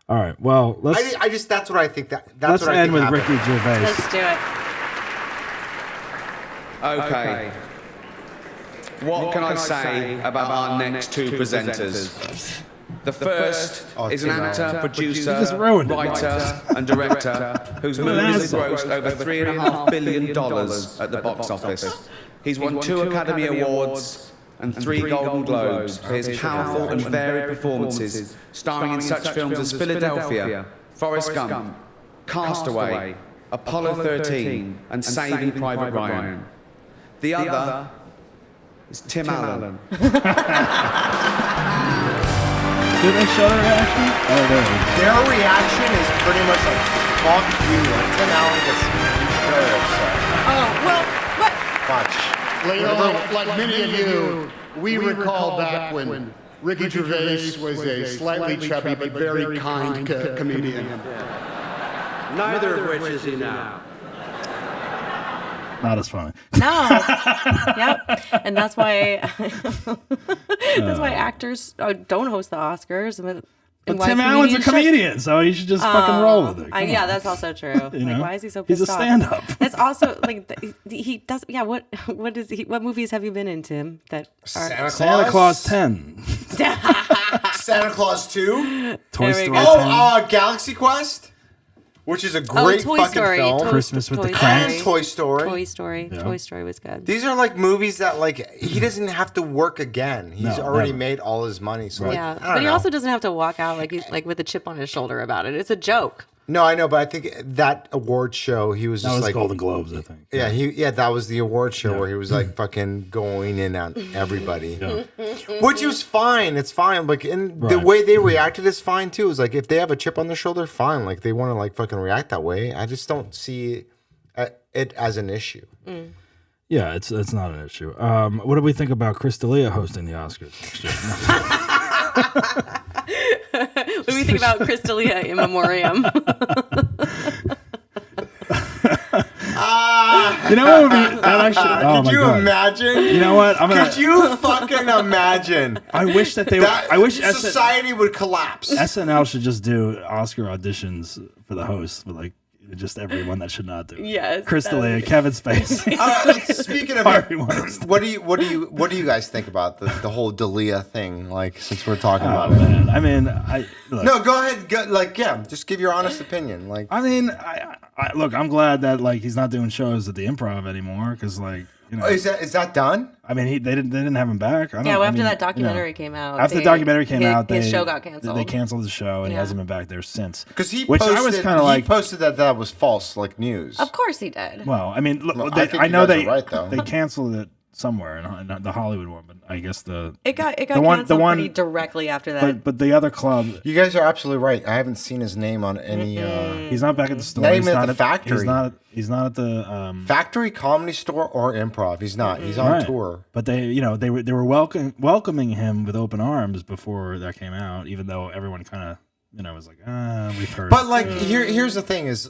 All right. Well, let's I just that's what I think. That's let's what I end think with happened. Ricky Gervais. Let's do it. Okay. What can I say about our next two presenters? The first is an actor, producer, just ruined it. writer, and director whose What an movies have asshole. grossed over $3.5 billion at the box office. He's won 2 Academy Awards and 3 Golden Globes for his powerful and varied performances, starring in such films as Philadelphia, Forrest Gump, Castaway, Apollo 13, and Saving Private Ryan. The other is Tim Allen. Did they show their reaction? Oh, there it is. Their reaction is pretty much like, fuck you. Like, Tim Allen gets very upset. Oh well, what? Watch. Like many of you, we recall back when Ricky Gervais was a slightly chubby but very kind comedian. Neither of which is he now. Not as funny. No. Yep. And that's why actors don't host the Oscars. And But why Tim Allen's a comedians should. comedian, so he should just fucking roll with it. Come Yeah, on. that's also true. You know? Why is he so He's pissed a off? stand-up. That's also like he does. Yeah. What is he? What movies have you been in, Tim? That are Santa Claus 10. Santa Claus 2. Toy Story 10. Galaxy Quest, which is a great Toy fucking Story. film. Christmas with the Toy Cranks. And Toy Story. Toy Story. Yeah. Toy Story was good. These are like movies that like he doesn't have to work again. He's No, already never. made all his money. So like, Yeah, I don't but he know. also doesn't have to walk out like he's like with a chip on his shoulder about it. It's a joke. No, I know, but I think that award show he was That just was like Golden Globes, I think. Yeah, that was the award show where he was like fucking going in on everybody. Yeah. Which was fine. It's fine. Like, and the Right. way they reacted is fine too. It's like if they have a chip on their shoulder, fine. Like they want to like fucking react that way. I just don't see it as an issue. Yeah, it's not an issue. What do we think about Chris D'Elia hosting the Oscars next year? What do we think about Chris D'Elia in memoriam? You know what would be that actually? Oh Could my you God. imagine? You know what? Could you fucking imagine? I wish that they. That I wish society would collapse. SNL should just do Oscar auditions for the hosts, but like just everyone that should not do it. Yes. Chris D'Elia, Kevin Spacey. Speaking of what do you guys think about the whole D'Elia thing? Like, since we're talking about it. Man. I mean, look, No, go ahead. Just give your honest opinion. Like, I mean, look, I'm glad that like he's not doing shows at the Improv anymore because like. You know, is that done? I mean, they didn't have him back. After that documentary came out. After the documentary came out, his show got canceled. They canceled the show, and he hasn't been back there since. Because he posted that was false, like news. Of course he did. Well, I mean, look, I know they right, though. they canceled it somewhere in the Hollywood one, but I guess it got canceled pretty directly after that. But the other club, you guys are absolutely right. I haven't seen his name on any. He's not back at the store. Not even at the factory. He's not at the factory, Comedy Store, or Improv. He's not. He's on tour. But they were welcoming him with open arms before that came out, even though everyone kind of was like, we've heard. But like here's the thing is,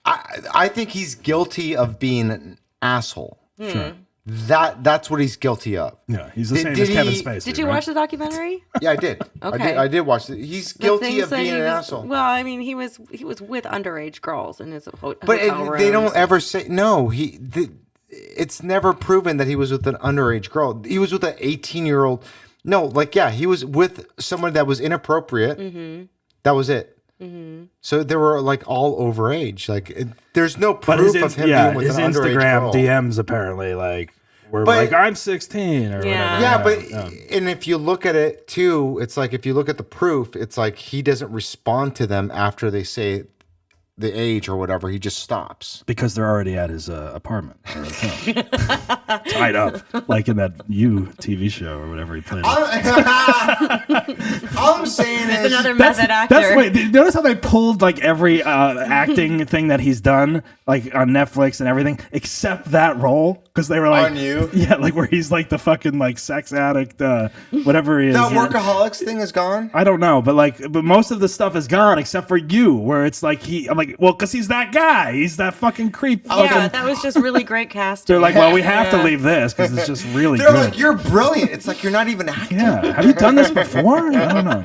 I think he's guilty of being an asshole. Sure. That's what he's guilty of. Yeah, he's the same as Kevin Spacey. Did you watch the documentary? Yeah, I did. Okay. I did watch it. He's guilty of being an asshole. Well, I mean, he was with underage girls in his hotel room. They don't ever say no. It's never proven that he was with an underage girl. He was with an 18-year-old. No, he was with someone that was inappropriate. Mm-hmm. That was it. Mm-hmm. So they were like all overage. There's no proof of him being with an underage girl. Instagram DMs apparently were like, I'm 16 or whatever. Yeah, and if you look at it too, it's like if you look at the proof, it's like he doesn't respond to them after they say the age or whatever. He just stops because they're already at his apartment or tied up, like in that You TV show or whatever he played. All I'm saying is another method actor. Wait, notice how they pulled like every acting thing that he's done, like on Netflix and everything, except that role because they were like on You. Yeah, like where he's like the fucking like sex addict, whatever he is. That Workaholics thing is gone. I don't know, but most of the stuff is gone except for You, where it's like I'm like, well, because he's that guy, he's that fucking creep. Yeah, that was just really great casting. They're like, well, we have to leave this because it's just really They're good. like, you're brilliant. It's like you're not even acting. Yeah, have you done this before? I don't know.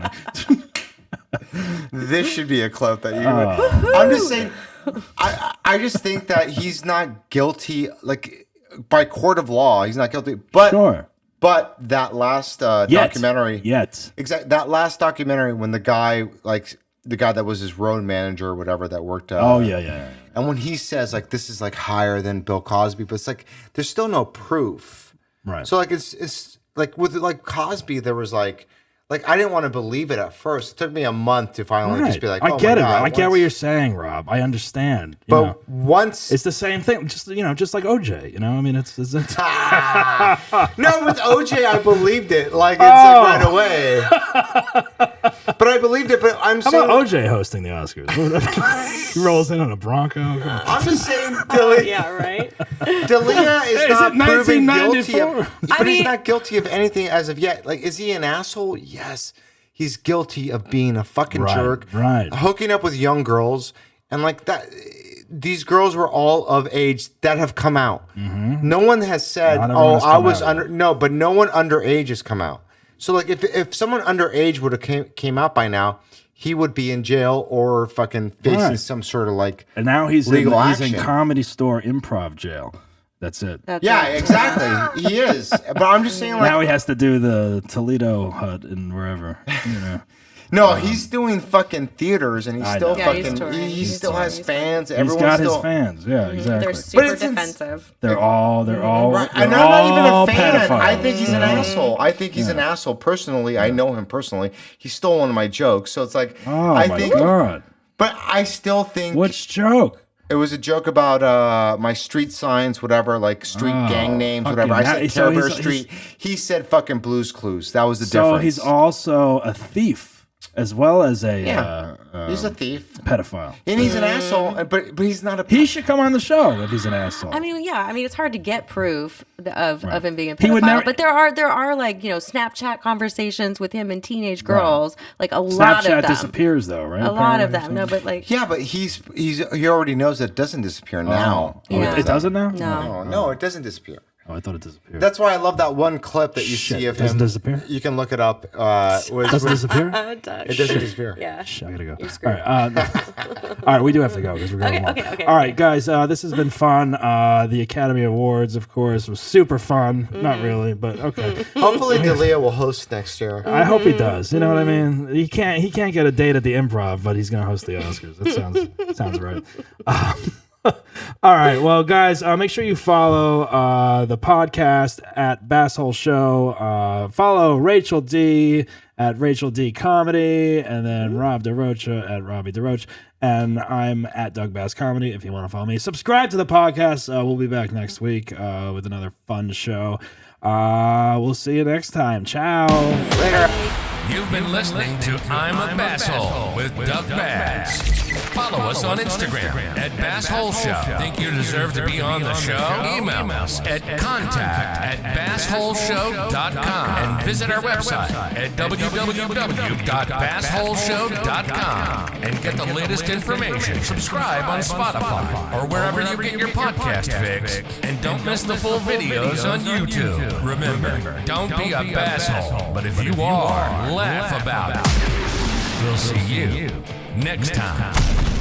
This should be a clip that you. I'm just saying. I just think that he's not guilty. Like by court of law, he's not guilty. But sure. But that last documentary, exactly. That last documentary when the guy that was his road manager or whatever that worked. Yeah. And when he says like this is like higher than Bill Cosby, but it's like there's still no proof. Right. So like it's like with like Cosby, there was like I didn't want to believe it at first. It took me a month to finally just be like, I get my it. God, I get what you're saying, Rob. I understand. But once it's the same thing, just like OJ. I mean, it's no, with OJ, I believed it. Like it's like right away. But I believed it. But I'm saying, how about OJ hosting the Oscars? He rolls in on a Bronco. I'm just saying, D'Elia. Yeah, right. D'Elia is not proven guilty of, but he's mean, not guilty of anything as of yet. Like, is he an asshole? Yes, he's guilty of being a fucking jerk, hooking up with young girls, and like that. These girls were all of age that have come out. Mm-hmm. No one has said, "Oh, I was under." No, but no one underage has come out. So, like, if someone underage would have came out by now, he would be in jail or fucking facing some sort of like. And now he's legal he's action. in Comedy Store improv jail. That's it. Exactly. He is. But I'm just saying, like, now he has to do the Toledo hut and wherever. No, he's doing fucking theaters, and he's still fucking. He still has fans. He's got his fans. Yeah, exactly. They're super defensive. They're all. Right. And I'm not even a fan. I think he's an asshole. I think he's an asshole. Personally, I know him personally. He stole one of my jokes, so it's like, I think. God. But I still think. Which joke? It was a joke about my street signs, whatever, like street gang names, whatever. I said Care Bear Street. He said fucking Blue's Clues. That was the difference. So he's also a thief. as well as a he's a thief, pedophile, and he's an asshole. But he's not a. He should come on the show if he's an asshole. I mean, yeah. I mean, it's hard to get proof of him being a He would pedophile, never- but there are like Snapchat conversations with him and teenage girls, like a lot of Snapchat them. disappears though, right? A lot of Apparently, them. No, but like Yeah, but he already knows that it doesn't disappear now. Oh, it doesn't now? No, it doesn't disappear. Oh, I thought it disappeared. That's why I love that one clip that you see of him. Doesn't disappear? You can look it up. Doesn't disappear? It doesn't disappear. Yeah. I gotta go. You're All screwed. right, all right, we do have to go because we're going long. Okay. All right, guys, this has been fun. The Academy Awards, of course, was super fun. Not really, but okay. Hopefully, D'Elia will host next year. I hope he does. You know what I mean? He can't get a date at the Improv, but he's gonna host the Oscars. That sounds right. All right, well, guys, make sure you follow the podcast at Basshole Show. Follow Rachel D at Rachel D Comedy, and then Rob DaRocha at Robbie DaRocha, and I'm at Doug Bass Comedy. If you want to follow me, subscribe to the podcast. We'll be back next week with another fun show. We'll see you next time. Ciao. Later. You've been listening to I'm a Basshole with Doug Bass. Follow us on Instagram at Basshole Show. Think you deserve to be on the show? Email us at contact@bassholeshow.com and visit our website at www.bassholeshow.com and get the latest information. Subscribe on Spotify or wherever you get your podcast fix. And don't miss the full videos on YouTube. Remember, don't be a basshole, but if you are, laugh about it. We'll see you next time.